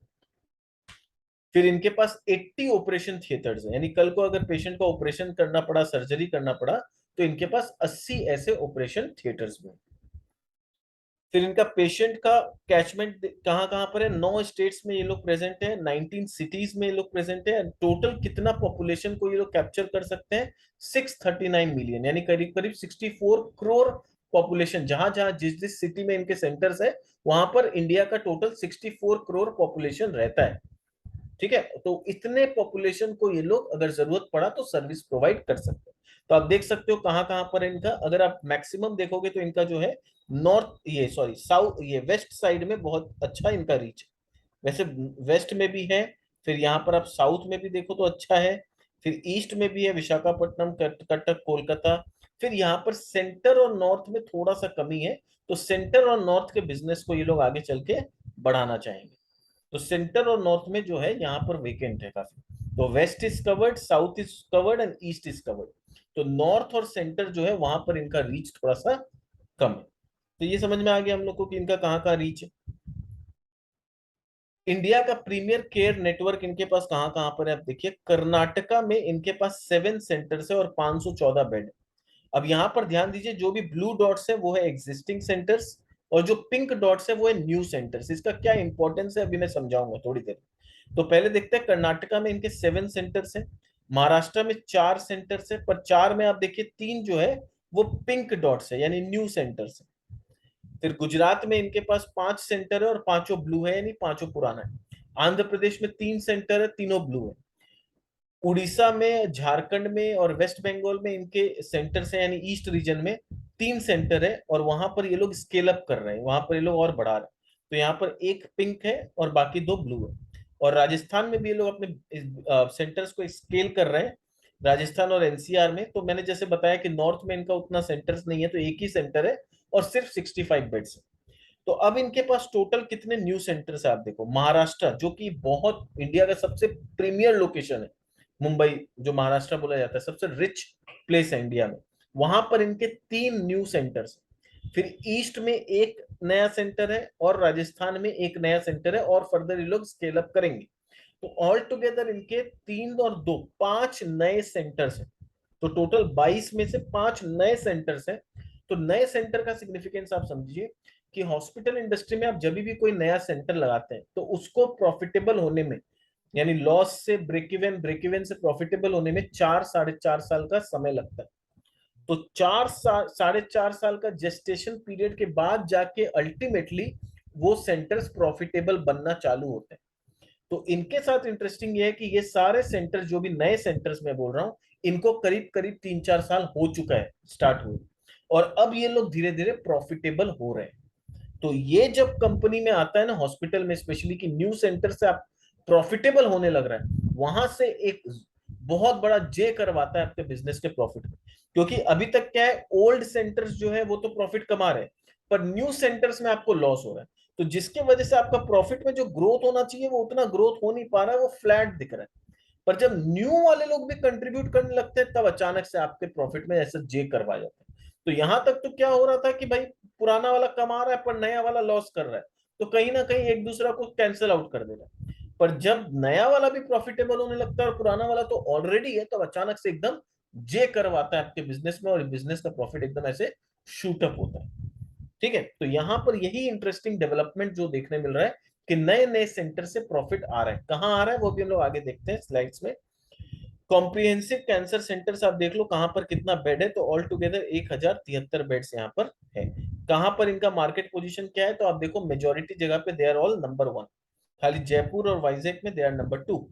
फिर इनके पास 80 ऑपरेशन थिएटर्स हैं, यानी कल को अगर पेशेंट का ऑपरेशन करना पड़ा, सर्जरी करना पड़ा, तो इनके पास 80 ऐसे ऑपरेशन थिएटर्स में। फिर इनका पेशेंट का कैचमेंट कहाँ कहाँ पर है, 9 स्टेट्स में ये लोग प्रेजेंट है, 19 सिटीज में ये लोग प्रेजेंट है। टोटल कितना पॉपुलेशन को ये लोग कैप्चर कर सकते हैं, 639 मिलियन, यानी करीब करीब 64 करोड़ पॉपुलेशन। जहां जहां जिस जिस सिटी में इनके सेंटर्स है, वहां पर इंडिया का टोटल 64 करोड़ पॉपुलेशन रहता है। ठीक है, तो इतने पॉपुलेशन को ये लोग अगर जरूरत पड़ा तो सर्विस प्रोवाइड कर सकते हैं। तो आप देख सकते हो कहाँ कहाँ पर है इनका, अगर आप मैक्सिमम देखोगे तो इनका जो है नॉर्थ, ये सॉरी साउथ, ये वेस्ट साइड में बहुत अच्छा इनका रीच है। वैसे वेस्ट में भी है, फिर यहाँ पर आप साउथ में भी देखो तो अच्छा है, फिर ईस्ट में भी है, विशाखापट्टनम, कटक, कोलकाता। फिर यहाँ पर सेंटर और नॉर्थ में थोड़ा सा कमी है। तो सेंटर और नॉर्थ के बिजनेस को ये लोग आगे चल के बढ़ाना चाहेंगे। तो सेंटर और नॉर्थ में जो है यहाँ पर वेकेंट है काफी। तो west is covered, south is covered and east is covered. तो नॉर्थ और सेंटर जो है वहां पर इनका रीच थोड़ा सा कम है। तो ये समझ में आ गया हम लोग को कि इनका कहाँ कहाँ रीच है। इंडिया का प्रीमियर केयर नेटवर्क इनके पास कहाँ कहाँ पर है, आप देखिए कर्नाटका में इनके पास 7 सेंटर्स है और 514 बेड। अब यहाँ पर ध्यान दीजिए, जो भी ब्लू डॉट्स है वो है एग्जिस्टिंग सेंटर्स, और जो पिंक डॉट्स है वो है न्यू सेंटर्स। इसका क्या इंपॉर्टेंस है अभी मैं समझाऊंगा थोड़ी देर। तो पहले देखते हैं, कर्नाटका में इनके 7 सेंटर्स हैं, महाराष्ट्र में 4 सेंटर्स है, पर 4 में आप देखिए 3 जो है वो पिंक डॉट्स है यानी न्यू सेंटर्स है। फिर गुजरात में इनके पास 5 सेंटर है और पांचों ब्लू है यानी पांचों पुराना है। आंध्र प्रदेश में 3 सेंटर है, तीनों ब्लू है। उड़ीसा में, झारखंड में और वेस्ट बंगाल में इनके सेंटर है, यानी ईस्ट रीजन में 3 सेंटर है, और वहां पर ये लोग स्केल अप कर रहे हैं, वहां पर ये लोग और बढ़ा रहे हैं। तो यहाँ पर एक पिंक है और बाकी 2 ब्लू है। और राजस्थान में भी ये लोग अपने सेंटर्स को स्केल कर रहे हैं, राजस्थान और एनसीआर में। तो मैंने जैसे बताया कि नॉर्थ में इनका उतना सेंटर्स नहीं है, तो एक ही सेंटर है और सिर्फ 65 बेड्स है। तो अब इनके पास टोटल कितने न्यू सेंटर्स है आप देखो। महाराष्ट्र, जो कि बहुत इंडिया का सबसे प्रीमियर लोकेशन है, मुंबई जो महाराष्ट्र बोला जाता है, सबसे रिच प्लेस है इंडिया में, वहां पर इनके 3 न्यू सेंटर्स। फिर ईस्ट में एक नया सेंटर है और राजस्थान में एक नया सेंटर है, और फर्दर ये लोग स्केल अप करेंगे। तो ऑल टुगेदर इनके 3 और 2 5 नए सेंटर्स हैं। तो टोटल 22 में से 5 नए सेंटर्स हैं। तो नए सेंटर का सिग्निफिकेंस आप समझिए कि हॉस्पिटल इंडस्ट्री में आप जब भी कोई नया सेंटर लगाते हैं तो उसको प्रॉफिटेबल होने में, यानी लॉस से ब्रेक इवन से प्रॉफिटेबल होने में 4 साढ़े 4 साल का समय लगता है। तो 4 साढ़े 4 साल का जेस्टेशन पीरियड के बाद जाके अल्टीमेटली वो सेंटर्स प्रॉफिटेबल बनना चालू होते हैं। तो इनके साथ इंटरेस्टिंग ये है कि ये सारे सेंटर, जो भी नए सेंटर्स मैं बोल रहा हूँ, इनको करीब करीब 3-4 साल हो चुका है स्टार्ट हुए, और अब ये लोग धीरे धीरे प्रॉफिटेबल हो रहे हैं। तो ये जब कंपनी में आता है ना, हॉस्पिटल में स्पेशली, कि न्यू सेंटर से आप प्रॉफिटेबल होने लग रहा है, वहां से एक बहुत बड़ा जे करवाता है आपके बिजनेस के प्रॉफिट में। क्योंकि अभी तक क्या है, ओल्ड सेंटर्स जो है वो तो प्रॉफिट कमा रहे हैं, पर न्यू सेंटर्स में आपको लॉस हो रहा है। तो जिसके वजह से आपका प्रॉफिट में जो ग्रोथ होना चाहिए वो उतना ग्रोथ हो नहीं पा रहा है, वो फ्लैट दिख रहा है। पर जब न्यू वाले लोग भी कंट्रीब्यूट करने लगते हैं, तब अचानक से आपके प्रॉफिट में ऐसा जे करवा जाता है। तो यहां तक तो क्या हो रहा था कि भाई पुराना वाला कमा रहा है पर नया वाला लॉस कर रहा है। तो कहीं ना कहीं एक दूसरा को कैंसिल आउट कर देगा। पर जब नया वाला भी प्रॉफिटेबल होने लगता है और पुराना वाला तो ऑलरेडी है, तो अचानक से एकदम जे करवाता है आपके बिजनेस में, और बिजनेस का प्रॉफिट एकदम ऐसे शूट अप होता है। ठीक है, तो यहां पर यही इंटरेस्टिंग डेवलपमेंट जो देखने मिल रहा है कि नए नए सेंटर से प्रॉफिट आ रहा है। कहां आ रहा है वो भी हम लोग आगे देखते हैं स्लाइड्स में। कॉम्प्रिहेंसिव कैंसर सेंटर्स आप देख लो कहां पर कितना बेड है, तो ऑल टुगेदर 1073 बेड्स यहाँ पर है। कहां पर इनका मार्केट पोजीशन क्या है, तो आप देखो मेजोरिटी जगह पे they are all number one. खाली जयपुर और वाइजैक में they are number two.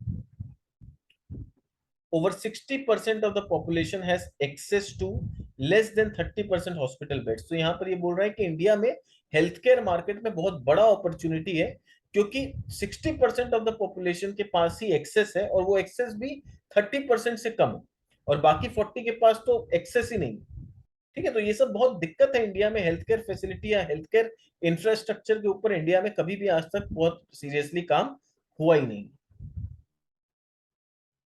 over 60% of the population has access to less than 30% hospital beds. तो यहाँ पर ये बोल रहा है कि इंडिया में हेल्थ केयर मार्केट में बहुत बड़ा अपॉर्चुनिटी है, क्योंकि 60% ऑफ द पॉपुलेशन के पास ही एक्सेस है, और वो एक्सेस भी 30% से कम है, और बाकी 40 के पास तो एक्सेस ही नहीं। ठीक है, तो ये सब बहुत दिक्कत है इंडिया में हेल्थ केयर फैसिलिटी या हेल्थ केयर इंफ्रास्ट्रक्चर के ऊपर। इंडिया में कभी भी आज तक बहुत सीरियसली काम हुआ ही नहीं।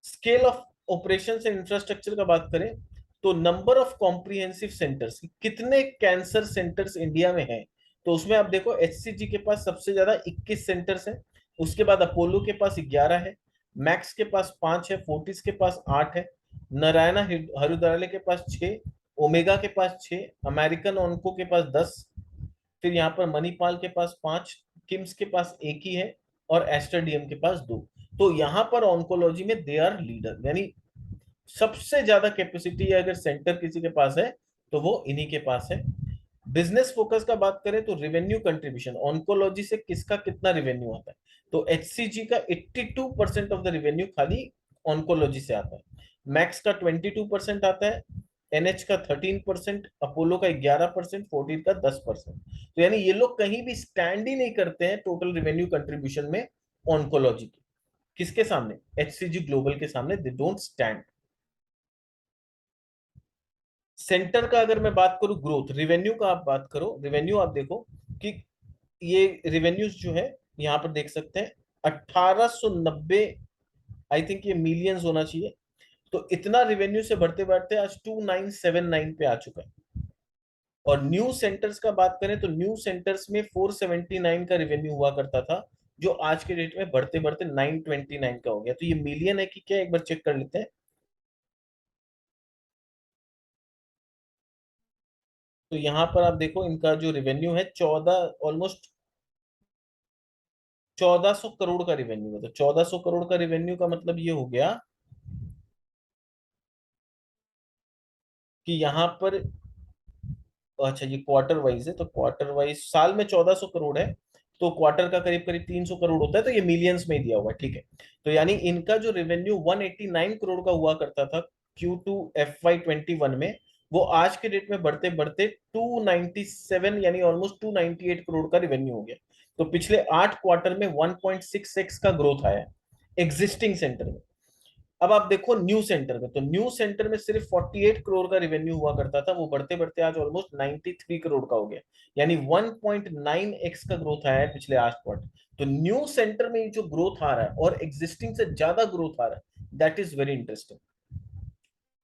Scale of operation and infrastructure का बात करें, तो नंबर ऑफ कॉम्प्रिहेंसिव सेंटर्स, कितने कैंसर सेंटर्स इंडिया में हैं, तो उसमें आप देखो एचसीजी के पास सबसे ज्यादा 21 सेंटर्स हैं। उसके बाद अपोलो के पास 11 है, मैक्स के पास 5 है, फोर्टिस के पास 8 है, नारायणा हृदयालय के पास 6, ओमेगा के पास 6, अमेरिकन ऑन्को के पास 10, फिर यहाँ पर मणिपाल के पास 5, किम्स के पास एक ही है, और एस्टरडीएम के पास 2। तो यहाँ पर ऑन्कोलॉजी में दे आर लीडर, यानी सबसे ज्यादा कैपेसिटी अगर सेंटर किसी के पास है तो वो इन्हीं के पास है। बिजनेस फोकस का बात करें तो रिवेन्यू कंट्रीब्यूशन ऑन्कोलॉजी से किसका कितना रिवेन्यू आता है, तो एचसीजी का 82% ऑफ द रिवेन्यू खाली ऑन्कोलॉजी से आता है, मैक्स का 22% आता है, एनएच का 13%, अपोलो का 11%, फोर्टीन का 10%। तो यानी ये लोग कहीं भी स्टैंड ही नहीं करते हैं टोटल रिवेन्यू कंट्रीब्यूशन में ऑन्कोलॉजी की। किसके सामने, एचसीजी ग्लोबल के सामने दे डोंट स्टैंड। सेंटर का अगर मैं बात करूं, ग्रोथ रिवेन्यू का आप बात करो, रिवेन्यू आप देखो कि ये रिवेन्यूज जो है यहाँ पर देख सकते हैं 1890, आई थिंक ये मिलियंस होना चाहिए। तो इतना रिवेन्यू से बढ़ते बढ़ते आज 2979 पे आ चुका है। और न्यू सेंटर्स का बात करें तो न्यू सेंटर्स में 479 का रिवेन्यू हुआ करता था, जो आज के डेट में बढ़ते बढ़ते 929 का हो गया। तो ये मिलियन है कि क्या, एक बार चेक कर लेते हैं। तो यहाँ पर आप देखो इनका जो रिवेन्यू है 14, ऑलमोस्ट 1400 करोड़ का रिवेन्यू है। तो 1400 करोड़ का रिवेन्यू का मतलब ये हो गया कि यहाँ पर, अच्छा ये क्वार्टर वाइज है, तो क्वार्टर वाइज साल में 1400 करोड़ है, तो क्वार्टर का करीब करीब 300 करोड़ होता है, तो ये मिलियंस में ही दिया हुआ है। ठीक है, तो यानी इनका जो रेवेन्यू 189 करोड़ का हुआ करता था Q2 FY21 में, वो आज के डेट में बढ़ते बढ़ते 297 यानी ऑलमोस्ट 298 करोड़ का रेवेन्यू हो गया। तो पिछले 8 क्वार्टर में 1.6x का ग्रोथ आया एग्जिस्टिंग सेंटर में। अब आप देखो न्यू सेंटर में, तो न्यू सेंटर में सिर्फ 48 करोड़ का रेवेन्यू हुआ करता था, वो बढ़ते बढ़ते आज ऑलमोस्ट 93 करोड़ का हो गया, यानी 1.9x का ग्रोथ आया है पिछले 8 क्वार्टर। तो न्यू सेंटर में जो ग्रोथ आ रहा है और एग्जिस्टिंग से ज्यादा ग्रोथ आ रहा है, that is very interesting.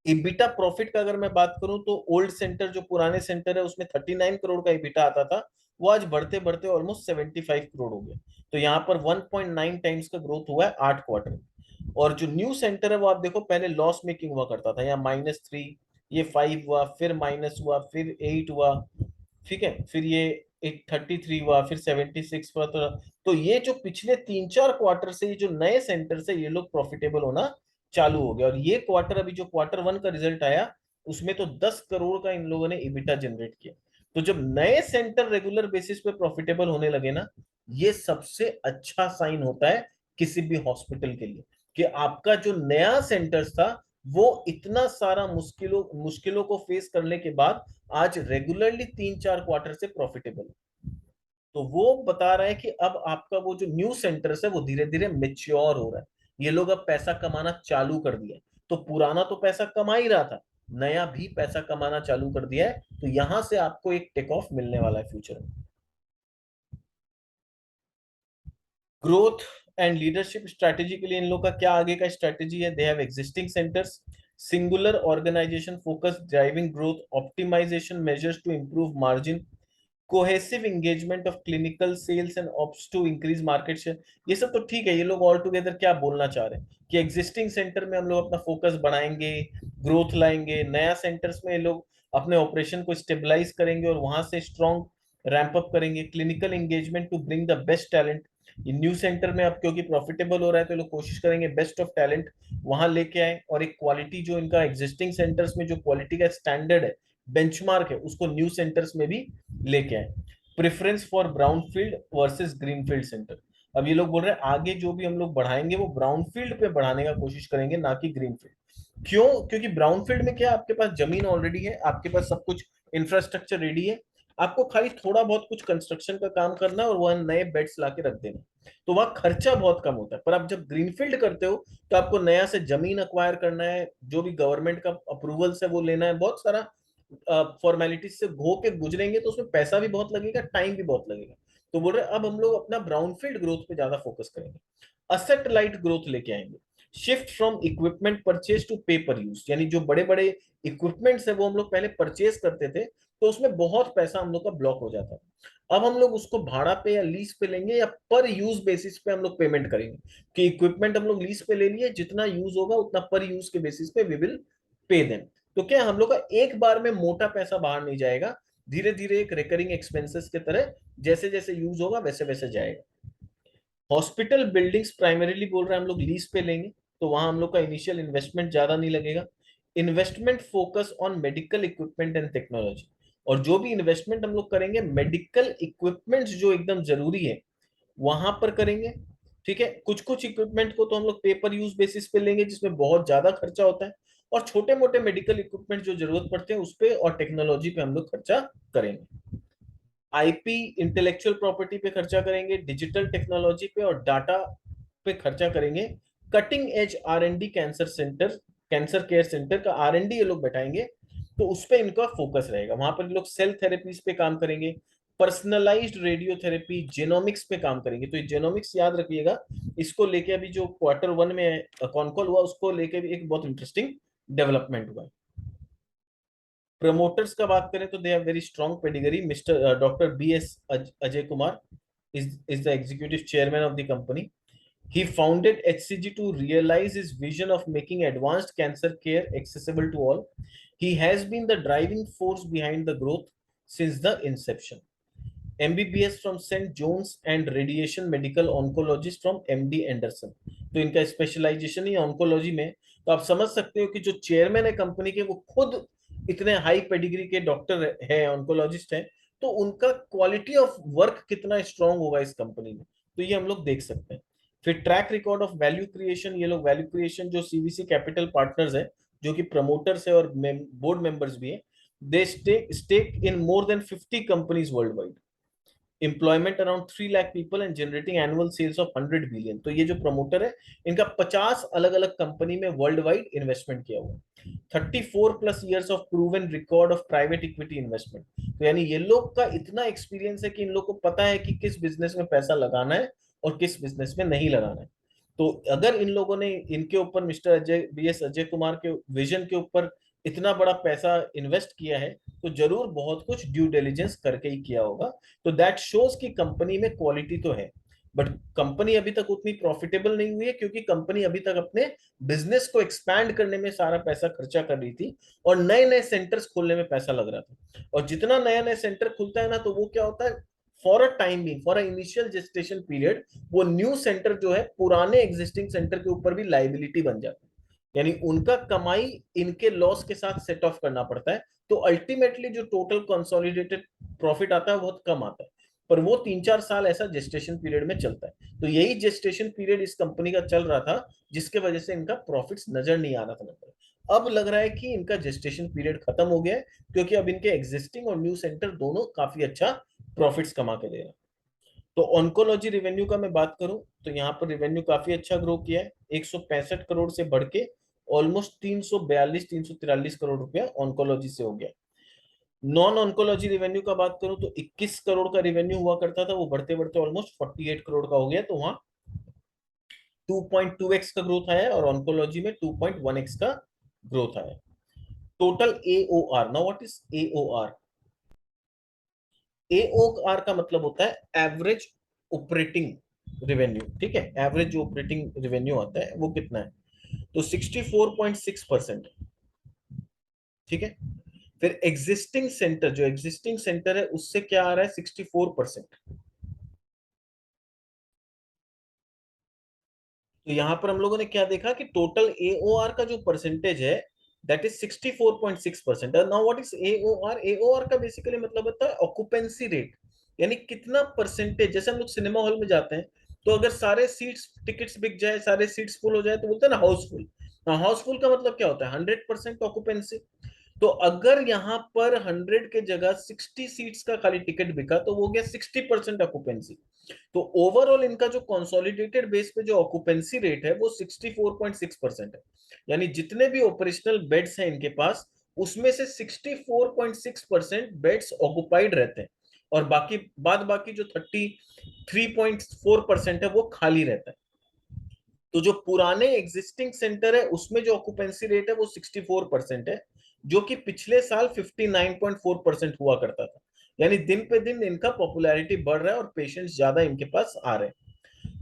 EBITDA profit का अगर मैं बात करूं तो ओल्ड सेंटर जो पुराने सेंटर है उसमें 39 करोड़ का इबिटा आता था, वो आज बढ़ते बढ़ते ऑलमोस्ट 75 करोड़ हो गया। तो यहाँ पर 1.9 टाइम्स का ग्रोथ हुआ है 8 क्वार्टर में। और जो न्यू सेंटर है वो आप देखो पहले लॉस मेकिंग हुआ करता था, यहाँ -3, ये 5 हुआ, फिर माइनस हुआ, फिर 8 हुआ, ठीक है, फिर ये 33 हुआ, फिर 76 हुआ। तो ये जो पिछले 3-4 क्वार्टर से ये जो नए सेंटर से ये लोग प्रॉफिटेबल होना चालू हो गया। और ये क्वार्टर अभी जो क्वार्टर 1 का रिजल्ट आया उसमें तो 10 करोड़ का इन लोगों ने इबिटा जनरेट किया। तो जब नए सेंटर रेगुलर बेसिस पे प्रॉफिटेबल होने लगे ना, ये सबसे अच्छा साइन होता है किसी भी हॉस्पिटल के लिए, कि आपका जो नया सेंटर था वो इतना सारा मुश्किलों मुश्किलों को फेस करने के बाद आज रेगुलरली 3-4 क्वार्टर से प्रॉफिटेबल है। तो वो बता रहा है कि अब आपका वो जो न्यू सेंटर्स है वो धीरे धीरे मेच्योर हो रहा है, ये लोग अब पैसा कमाना चालू कर दिया है। तो पुराना तो पैसा कमा ही रहा था, नया भी पैसा कमाना चालू कर दिया है, तो यहां से आपको एक टेक ऑफ मिलने वाला है फ्यूचर में। ग्रोथ एंड लीडरशिप स्ट्रैटेजी के लिए इन लोग का क्या आगे का स्ट्रैटेजी है, they have existing centres, singular organisation focus driving growth, optimisation measures to improve margin, cohesive engagement of clinical sales and ops to increase market share. ये सब तो ठीक है, ये लोग ऑल टुगेदर क्या बोलना चाह रहे हैं कि एग्जिस्टिंग सेंटर में हम लोग अपना फोकस बढ़ाएंगे, ग्रोथ लाएंगे, नया सेंटर्स में ये लोग अपने ऑपरेशन को स्टेबलाइज करेंगे और वहां से स्ट्रॉन्ग रैंप अप करेंगे। Clinical engagement to bring the best talent, ये न्यू सेंटर में अब क्योंकि प्रॉफिटेबल हो रहा है तो लोग कोशिश करेंगे बेस्ट ऑफ टैलेंट वहां लेके आए, और एक क्वालिटी जो इनका एग्जिस्टिंग सेंटर्स में जो क्वालिटी का स्टैंडर्ड है, बेंचमार्क है, उसको न्यू सेंटर्स में भी लेके आए। Preference for brown field versus green field centre, अब ये लोग बोल रहे हैं आगे जो भी हम लोग बढ़ाएंगे वो ब्राउन फील्ड पे बढ़ाने का कोशिश करेंगे, ना कि ग्रीन फील्ड। क्यों? क्योंकि ब्राउन फील्ड में क्या, आपके पास जमीन ऑलरेडी है, आपके पास सब कुछ इंफ्रास्ट्रक्चर रेडी है, आपको खाली थोड़ा बहुत कुछ कंस्ट्रक्शन का काम करना है और वह नए बेड्स लाके रख देना, तो वहां खर्चा बहुत कम होता है। पर आप जब ग्रीनफील्ड करते हो तो आपको नया से जमीन अक्वायर करना है, जो भी गवर्नमेंट का अप्रूवल्स है वो लेना है, बहुत सारा फॉर्मेलिटीज से हो के गुजरेंगे, तो उसमें पैसा भी बहुत लगेगा, टाइम भी बहुत लगेगा। तो बोल रहे अब हम लोग अपना ब्राउनफील्ड ग्रोथ पे ज्यादा फोकस करेंगे, असेट लाइट ग्रोथ लेके आएंगे। Shift from equipment purchase to pay per use, यानी जो बड़े बड़े इक्विपमेंट्स है वो हम लोग पहले परचेज करते थे तो उसमें बहुत पैसा हम लोग का ब्लॉक हो जाता है। अब हम लोग उसको भाड़ा पे या लीज पे लेंगे या पर यूज बेसिस पे हम लोग पेमेंट करेंगे, कि इक्विपमेंट हम लोग लीज पे ले लिए, जितना यूज होगा उतना पर यूज के बेसिस पे वी विल पे देम। तो क्या हम लोग का एक बार में मोटा पैसा बाहर नहीं जाएगा, धीरे धीरे एक रिकरिंग एक्सपेंसेस की तरह जैसे जैसे यूज होगा वैसे वैसे जाएगा। हॉस्पिटल बिल्डिंग्स प्राइमरीली बोल रहे हैं हम लोग लीज पे लेंगे, तो वहां हम लोग का इनिशियल इन्वेस्टमेंट ज्यादा नहीं लगेगा। Investment focus on medical equipment and technology, और जो भी इन्वेस्टमेंट हम लोग करेंगे मेडिकल इक्विपमेंट्स जो एकदम जरूरी है वहां पर करेंगे। ठीक है, कुछ कुछ इक्विपमेंट को तो हम लोग पेपर यूज बेसिस पे लेंगे जिसमें बहुत ज्यादा खर्चा होता है, और छोटे मोटे मेडिकल इक्विपमेंट जो जरूरत पड़ते हैं उस पे और टेक्नोलॉजी पे हम लोग खर्चा करेंगे। आईपी इंटेलेक्चुअल प्रॉपर्टी पे खर्चा करेंगे, डिजिटल टेक्नोलॉजी पे और डाटा पे खर्चा करेंगे। Cutting edge R and D cancer centre, cancer care centre का आर एंड डी ये लोग बैठाएंगे, तो उस पर इनका फोकस रहेगा। वहां पर लोग सेल थेरेपीज पे काम करेंगे, पर्सनलाइज्ड रेडियोथेरेपी, जेनोमिक्स पे काम करेंगे। तो ये जेनोमिक्स याद रखिएगा, इसको लेके अभी जो Q1 में कॉनकॉल हुआ उसको लेके भी एक बहुत इंटरेस्टिंग डेवलपमेंट हुआ है। प्रमोटर्स का बात करें तो they have very strong pedigree. Mister doctor B S Ajay Kumar is the executive chairman of the company. He founded HCG to realize his vision of making advanced cancer care accessible to all. He has been the driving force behind the growth since the inception. MBBS from St. John's and radiation medical oncologist from MD Anderson. तो इनका specialisation ही oncology में। तो आप समझ सकते हो कि जो चेयरमैन है कंपनी के वो खुद इतने हाई पेडिग्री के डॉक्टर है, ऑन्कोलॉजिस्ट है, तो उनका क्वालिटी ऑफ वर्क कितना स्ट्रांग होगा इस कंपनी में, तो ये हम लोग देख सकते हैं। फिर track record of value creation, ये लोग वैल्यू क्रिएशन जो सीवीसी कैपिटल पार्टनर्स है जो कि प्रमोटर्स है और बोर्ड मेंबर्स भी है, they stake in more than 50 companies world wide, employment around 3 lakh people and generating annual sales of 100 billion. तो ये जो प्रमोटर है इनका 50 अलग अलग कंपनी में वर्ल्ड वाइड इन्वेस्टमेंट किया हुआ है। 34+ years of proven record of private equity investment, तो यानी ये लोग का इतना एक्सपीरियंस है कि इन लोग को पता है कि किस बिजनेस में पैसा लगाना है और किस बिजनेस में नहीं लगाना है। तो अगर इन लोगों ने इनके ऊपर mister Ajay B S Ajay Kumar के विजन के ऊपर इतना बड़ा पैसा इन्वेस्ट किया है, तो जरूर बहुत कुछ ड्यू डिलिजेंस करके ही किया होगा। तो दैट शोज कि कंपनी में क्वालिटी तो है, बट कंपनी अभी तक उतनी प्रॉफिटेबल नहीं हुई है क्योंकि कंपनी अभी तक अपने बिजनेस को एक्सपैंड करने में सारा पैसा खर्चा कर रही थी और नए नए सेंटर्स खोलने में पैसा लग रहा था। और जितना नया नया सेंटर खुलता है ना, तो वो क्या होता है, for a time being, for a initial gestation period, वो न्यू सेंटर जो है पुराने एग्जिस्टिंग सेंटर के ऊपर भी लाइबिलिटी बन जाता है, यानी उनका कमाई इनके लॉस के साथ सेट ऑफ करना पड़ता है। तो अल्टीमेटली जो टोटल कंसोलिडेटेड प्रॉफिट आता है बहुत कम आता है, पर वो 3-4 साल ऐसा जेस्टेशन पीरियड में चलता है। तो यही जेस्टेशन पीरियड इस कंपनी का चल रहा था, जिसके वजह से इनका प्रॉफिट्स नजर नहीं आ रहा था नंबर। अब लग रहा है कि इनका जेस्टेशन पीरियड खत्म हो गया है, क्योंकि अब इनके एग्जिस्टिंग और न्यू सेंटर दोनों काफी अच्छा प्रॉफिट्स कमा के दे रहे हैं। तो ऑन्कोलॉजी रेवेन्यू का मैं बात करूं तो यहाँ पर रेवेन्यू काफी अच्छा ग्रो किया है, 165 करोड़ से बढ़ के ऑलमोस्ट 342-343 करोड़ रुपया ऑन्कोलॉजी से हो गया। नॉन ऑन्कोलॉजी रेवेन्यू का बात करूं तो 21 करोड़ का रेवेन्यू हुआ करता था, वो बढ़ते बढ़ते ऑलमोस्ट 48 करोड़ का हो गया, तो वहां 2.2x का ग्रोथ आया है और ऑन्कोलॉजी में 2.1x का ग्रोथ आया। Total AOR, now what is AOR? AOR का मतलब होता है एवरेज ऑपरेटिंग रेवेन्यू, ठीक है, एवरेज जो ऑपरेटिंग रेवेन्यू आता है वो कितना है, तो 64.6%, ठीक है। फिर एग्जिस्टिंग सेंटर, जो एग्जिस्टिंग सेंटर है उससे क्या आ रहा है, 64%। तो यहां पर हम लोगों ने क्या देखा कि टोटल एओआर का जो परसेंटेज है that is 64.6%। Now what is AOR, AOR का बेसिकली मतलब होता है ऑक्यूपेंसी रेट, यानी कितना परसेंटेज, जैसे हम लोग सिनेमा हॉल में जाते हैं तो अगर सारे सीट्स टिकट्स बिक जाए, सारे सीट्स फुल हो जाए तो बोलते हैं ना हाउसफुल। हाउसफुल का मतलब क्या होता है, 100% ऑक्यूपेंसी। तो अगर यहाँ पर 100 के जगह 60 सीट्स का खाली टिकट बिका तो वो हो गया 60% ऑक्यूपेंसी। तो ओवरऑल इनका जो कंसोलिडेटेड बेस पे जो ऑक्यूपेंसी रेट है वो 64.6% है। यानी जितने भी ऑपरेशनल बेड्स हैं इनके पास, उसमें से 64.6% बेड्स ऑक्युपाइड रहते हैं, और बाकी जो 33.4% है वो खाली रहता है। तो जो पुराने एग्जिस्टिंग सेंटर है उसमें जो ऑक्यूपेंसी रेट है वो 64% है, जो कि पिछले साल 59.4% हुआ करता था। यानी दिन पे दिन इनका पॉपुलैरिटी बढ़ रहा है और पेशेंट्स ज्यादा इनके पास आ रहे हैं।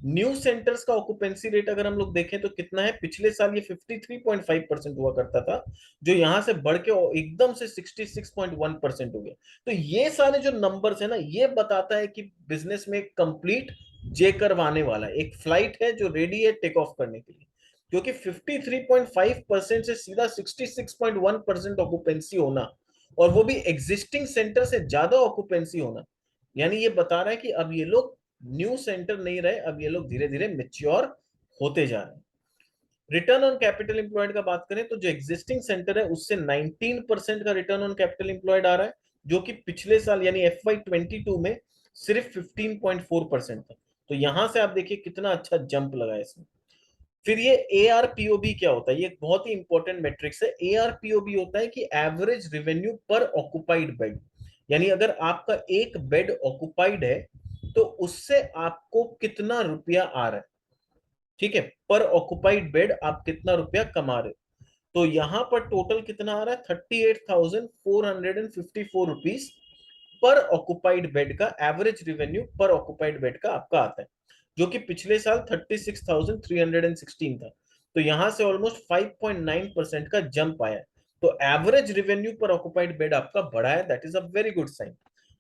न्यू सेंटर्स का ऑक्यूपेंसी रेट अगर हम लोग देखें तो कितना है, पिछले साल ये 53.5% हुआ करता था, जो यहां से बढ़ के एकदम से 66.1% हो गया। तो ये सारे जो नंबर्स है ना, ये बताता है कि बिजनेस में कंप्लीट जे कर्व आने वाला है, एक फ्लाइट है जो रेडी है टेक ऑफ करने के लिए। क्योंकि 53.5% से सीधा 66.1% ऑक्यूपेंसी होना, और वो भी एग्जिस्टिंग सेंटर से ज्यादा ऑक्यूपेंसी होना, यानी ये बता रहा है कि अब ये लोग न्यू सेंटर नहीं रहे, अब ये लोग धीरे धीरे मेच्योर होते जा रहे हैं। रिटर्न ऑन कैपिटल इंप्लॉयड का बात करें तो जो एग्जिस्टिंग सेंटर है उससे 19% का रिटर्न ऑन कैपिटल इंप्लॉयड आ रहा है, जो कि पिछले साल यानी FY22 में सिर्फ 15.4% था। तो यहां से आप देखिए कितना अच्छा जंप लगा है इसमें। फिर ये ARPOB क्या होता है, ये एक बहुत ही इंपॉर्टेंट मेट्रिक्स है। ARPOB होता है कि average revenue per occupied bed, यानी अगर आपका एक बेड ऑक्युपाइड है तो उससे आपको कितना रुपया आ रहा है, ठीक है, पर ऑक्युपाइड बेड आप कितना रुपया कमा रहे हो। तो यहां पर टोटल कितना आ रहा है, 38,454 रुपीज पर ऑक्युपाइड बेड का average revenue per occupied bed का आपका आता है, जो कि पिछले साल 36,316 था। तो यहां से ऑलमोस्ट 5.9% का जंप आया है। तो average revenue per occupied bed आपका बढ़ा है, that is a very good sign.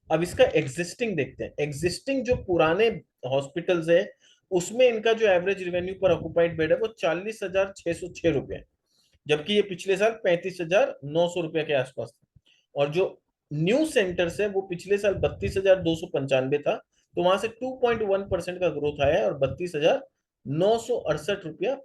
अब इसका एग्जिस्टिंग देखते हैं। एग्जिस्टिंग जो पुराने हॉस्पिटल्स है उसमें इनका जो average revenue per occupied bed है वो 40,606 रुपये है, जबकि ये पिछले साल 35,900 रुपये के आसपास था। और जो न्यू सेंटर्स है वो पिछले साल 32,295 था, तो वहां से 2.1% का ग्रोथ आया है और 32,968 रुपया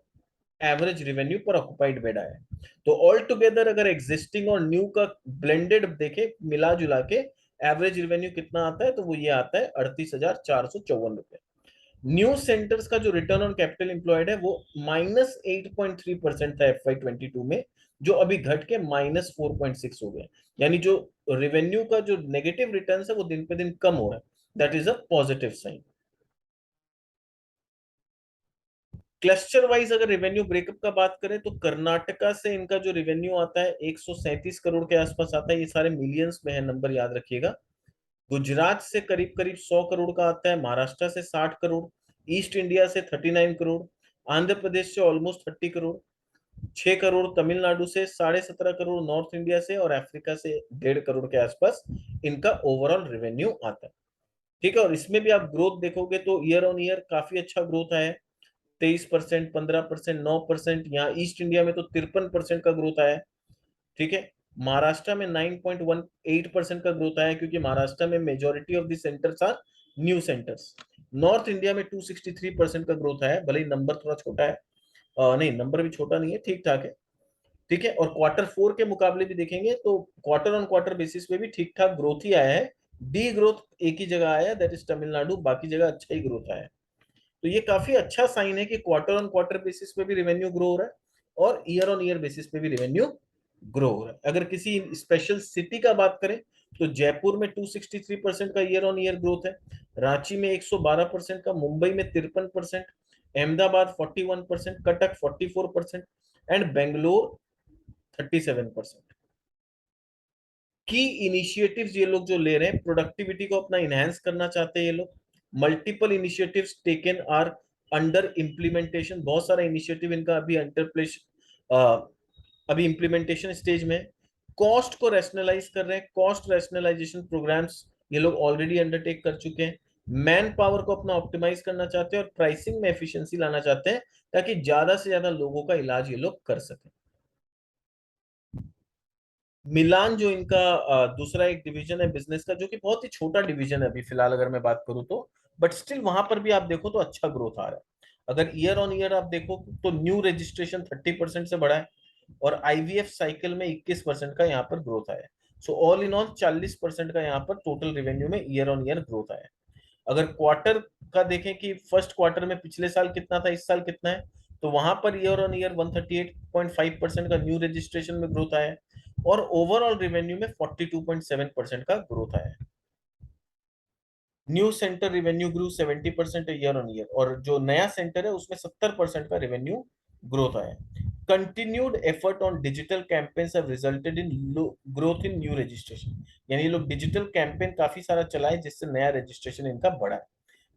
average revenue per occupied bed आया है। तो ऑल टुगेदर अगर एग्जिस्टिंग और न्यू का ब्लेंडेड देखे, मिला जुला के एवरेज रेवेन्यू कितना आता है, तो वो ये आता है 38,454 रुपये। न्यू सेंटर्स का जो रिटर्न ऑन कैपिटल इंप्लॉयड है वो -8.3% था FY22 में, जो अभी घट के -4.6 हो गया। यानी जो रेवेन्यू का जो नेगेटिव रिटर्न है वो दिन पे दिन कम हो रहा है, that is a positive sign. Cluster wise अगर रेवेन्यू ब्रेकअप का बात करें तो कर्नाटका से इनका जो रेवेन्यू आता है 137 करोड़ के आसपास आता है, ये सारे मिलियंस में है नंबर, याद रखिएगा। गुजरात से करीब करीब 100 करोड़ का आता है, महाराष्ट्र से 60 करोड़, ईस्ट इंडिया से 39 करोड़, आंध्र प्रदेश से ऑलमोस्ट 30 करोड़, 6 करोड़ तमिलनाडु से, 17.5 करोड़ नॉर्थ इंडिया से, और अफ्रीका से 1.5 करोड़ के आसपास इनका ओवरऑल रेवेन्यू आता है। ठीक है, और इसमें भी आप ग्रोथ देखोगे तो ईयर ऑन ईयर काफी अच्छा ग्रोथ आया है, 23%, 15%, 9%। यहाँ ईस्ट इंडिया में तो 53% का ग्रोथ आया है, ठीक है। महाराष्ट्र में 9.18% का ग्रोथ आया क्योंकि महाराष्ट्र में majority of the centres are new centres. North India में 263% का ग्रोथ आया, भले ही नंबर थोड़ा छोटा है, नहीं नंबर भी छोटा नहीं है, ठीक ठाक है, ठीक है। और Q4 के मुकाबले भी देखेंगे तो क्वार्टर ऑन क्वार्टर बेसिस पे भी ठीक ठाक ग्रोथ ही आया है। डी ग्रोथ एक ही जगह आया है, दैट इज तमिलनाडु, बाकी जगह अच्छा ही ग्रोथ आया है। तो ये काफी अच्छा साइन है कि क्वार्टर ऑन क्वार्टर बेसिस पे भी रेवेन्यू ग्रो हो रहा है और ईयर ऑन ईयर बेसिस पे भी रेवेन्यू ग्रो हो रहा है। अगर किसी स्पेशल सिटी का बात करें तो जयपुर में 263% का ईयर ऑन ईयर ग्रोथ है, रांची में 112% का, मुंबई में 53%, अहमदाबाद 41%, कटक 44% एंड बेंगलोर 37%। की इनिशिएटिव्स ये लोग जो ले रहे हैं, प्रोडक्टिविटी को अपना इनहेंस करना चाहते हैं ये लोग। Multiple initiatives taken are under implementation, बहुत सारा इनिशिएटिव इनका अभी अभी इम्प्लीमेंटेशन स्टेज में। कॉस्ट को रैशनलाइज कर रहे हैं, कॉस्ट रैशनलाइजेशन प्रोग्राम्स ये लोग ऑलरेडी अंडरटेक कर चुके हैं। मैन पावर को अपना ऑप्टिमाइज करना चाहते हैं और प्राइसिंग में एफिशिएंसी लाना चाहते हैं, ताकि ज्यादा से ज्यादा लोगों का इलाज ये लोग कर सकें। मिलान जो इनका दूसरा एक डिवीजन है बिजनेस का, जो कि बहुत ही छोटा डिवीजन है अभी फिलहाल अगर मैं बात करूं तो, बट स्टिल वहां पर भी आप देखो तो अच्छा ग्रोथ आ रहा है। अगर ईयर ऑन ईयर आप देखो तो न्यू रजिस्ट्रेशन 30% से बढ़ा है, और आईवीएफ साइकिल में 21% का यहाँ पर ग्रोथ आया है। सो ऑल इन ऑल 40% का यहाँ पर टोटल रेवेन्यू में ईयर ऑन ईयर ग्रोथ आया है। अगर क्वार्टर का देखें कि फर्स्ट क्वार्टर में पिछले साल कितना था, इस साल कितना है, तो वहां पर ईयर ऑन ईयर 138.5% का न्यू रजिस्ट्रेशन में ग्रोथ आया है, और ओवरऑल रेवेन्यू में 42.7% का ग्रोथ आया है। New centre revenue grow 70% year on year, और जो नया सेंटर है उसमें 70% का रेवेन्यू ग्रोथ आया है। Continued effort on digital campaigns have resulted in growth in new registration, यानी ये लोग डिजिटल कैंपेन काफी सारा चलाए जिससे नया रजिस्ट्रेशन इनका बढ़ा है।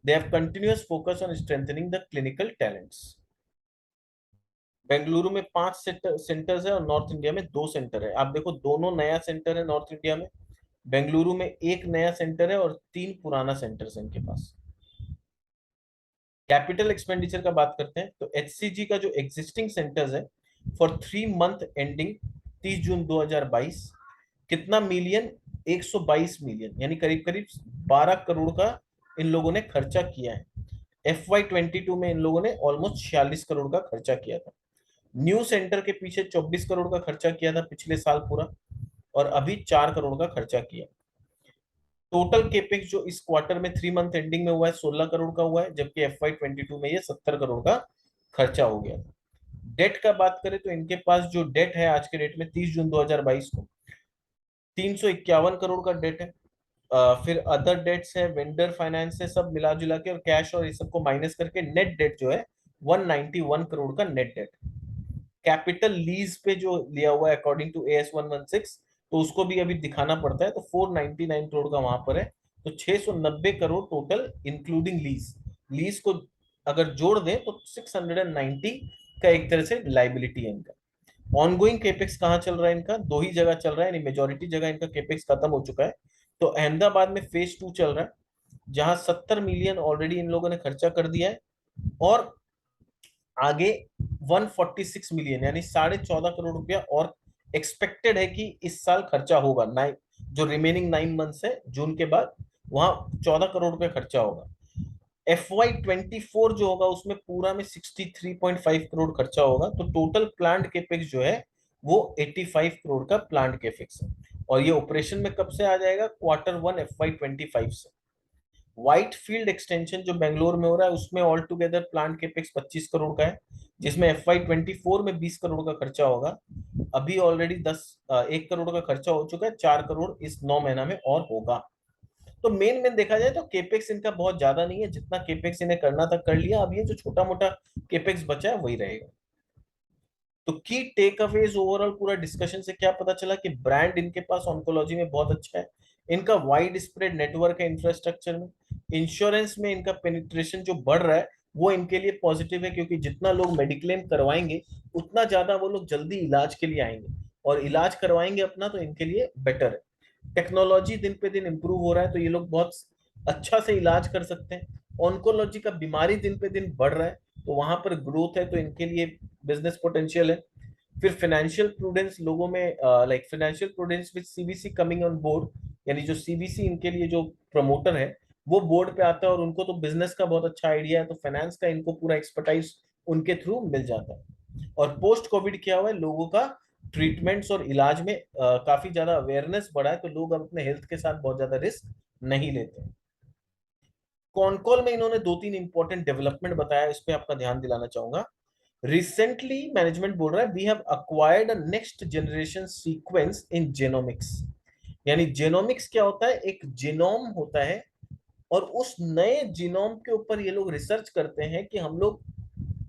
They have continuous focus on strengthening the clinical talents. Bengaluru में 5 सेंटर्स है और नॉर्थ इंडिया में 2 सेंटर है। आप देखो दोनों नया सेंटर है नॉर्थ इंडिया में। बेंगलुरु में एक नया सेंटर है और 3 पुराना सेंटर है इनके पास। कैपिटल एक्सपेंडिचर का बात करते हैं तो एचसीजी का जो एग्जिस्टिंग सेंटर्स है फॉर 3 मंथ एंडिंग 30 जून 2022, कितना मिलियन, 122 मिलियन, यानी करीब करीब 12 करोड़ का इन लोगों ने खर्चा किया है। FY22 में इन लोगों ने ऑलमोस्ट 46 करोड़ का खर्चा किया था। न्यू सेंटर के पीछे 24 करोड़ का खर्चा किया था पिछले साल पूरा, और अभी 4 करोड़ का खर्चा किया। टोटल केपेक्स जो इस क्वार्टर में 3 मंथ एंडिंग में हुआ है 16 करोड़ का हुआ है, जबकि FY22 में ये 70 करोड़ का खर्चा हो गया था। डेट का बात करें तो इनके पास जो डेट है आज के डेट में 30 जून 2022 को 351 करोड़ का डेट है। फिर अदर डेट्स है, वेंडर फाइनेंस है, सब मिला जुला के और कैश और ये सबको माइनस करके नेट डेट जो है 191 करोड़ का नेट डेट। कैपिटल लीज पे जो लिया हुआ है अकॉर्डिंग टू AS 116, तो उसको भी अभी दिखाना पड़ता है, तो 499 करोड़ का वहां पर है। तो 690 crore total including lease. Lease को अगर जोड़ दें तो 690 का एक तरह से लाइबिलिटी है इनका। ऑनगोइंग केपेक्स कहाँ चल रहा है इनका, 2 ही जगह चल रहा है, यानी मेजोरिटी जगह इनका केपेक्स खत्म हो चुका है। तो अहमदाबाद में फेज 2 चल रहा है, जहां 70 मिलियन ऑलरेडी इन लोगों ने खर्चा कर दिया है, और आगे 146 मिलियन यानी 14.5 करोड़ रुपया और एक्सपेक्टेड है कि इस साल खर्चा होगा। जो रिमेनिंग 9 मंथ्स है जून के बाद, वहां 14 करोड़ रुपया खर्चा होगा। FY24 जो होगा उसमें पूरा में 63.5 करोड़ खर्चा होगा। तो टोटल प्लांट केपेक्स जो है वो 85 करोड़ का प्लांट केपेक्स है, और ये ऑपरेशन में कब से आ जाएगा, Q1 FY25 से। व्हाइट फील्ड एक्सटेंशन जो बेंगलोर में हो रहा है उसमें all together plant capex 25 crore का है, जिसमें FY24 में 20 करोड़ का खर्चा होगा। अभी ऑलरेडी 1 करोड़ का खर्चा हो चुका है, 4 करोड़ इस 9 महीना में और होगा। तो मेन मेन देखा जाए तो केपेक्स इनका बहुत ज्यादा नहीं है, जितना केपेक्स इन्हें करना था कर लिया। अब ये जो छोटा मोटा केपेक्स बचा है वही रहेगा। तो की टेक अवेज ओवरऑल पूरा डिस्कशन से क्या पता चला कि ब्रांड इनके पास ऑन्कोलॉजी में बहुत अच्छा है, इनका वाइड स्प्रेड नेटवर्क है इंफ्रास्ट्रक्चर में, इंश्योरेंस में इनका पेनिट्रेशन जो बढ़ रहा है वो इनके लिए पॉजिटिव है, क्योंकि जितना लोग मेडिक्लेम करवाएंगे उतना ज्यादा वो लोग जल्दी इलाज के लिए आएंगे, और इलाज करवाएंगे अपना तो इनके लिए बेटर है। टेक्नोलॉजी दिन पे दिन इंप्रूव हो रहा है, तो ये लोग बहुत अच्छा से इलाज कर सकते हैं। ऑन्कोलॉजी का बीमारी दिन पे दिन बढ़ रहा है, तो वहां पर ग्रोथ है, तो इनके लिए बिजनेस पोटेंशियल है। फिर फाइनेंशियल प्रूडेंस लोगों में, like financial prudence with CBC coming on board, यानी जो सीबीसी इनके लिए जो प्रमोटर है वो बोर्ड पे आता है, और उनको तो बिजनेस का बहुत अच्छा आइडिया है, तो फाइनेंस का इनको पूरा एक्सपर्टाइज उनके थ्रू मिल जाता है। और पोस्ट कोविड क्या हुआ है, लोगों का ट्रीटमेंट्स और इलाज में काफी ज्यादा अवेयरनेस बढ़ा है, तो लोग अब अपने हेल्थ के साथ बहुत ज्यादा रिस्क नहीं लेते। कॉनकॉल में इन्होंने 2-3 इंपॉर्टेंट डेवलपमेंट बताया, इस पे आपका ध्यान दिलाना चाहूंगा। रिसेंटली मैनेजमेंट बोल रहा है we have acquired a next generation sequence in genomics. यानी जेनोमिक्स क्या होता है, एक जीनोम होता है, और उस नए जीनोम के ऊपर ये लोग रिसर्च करते हैं कि हम लोग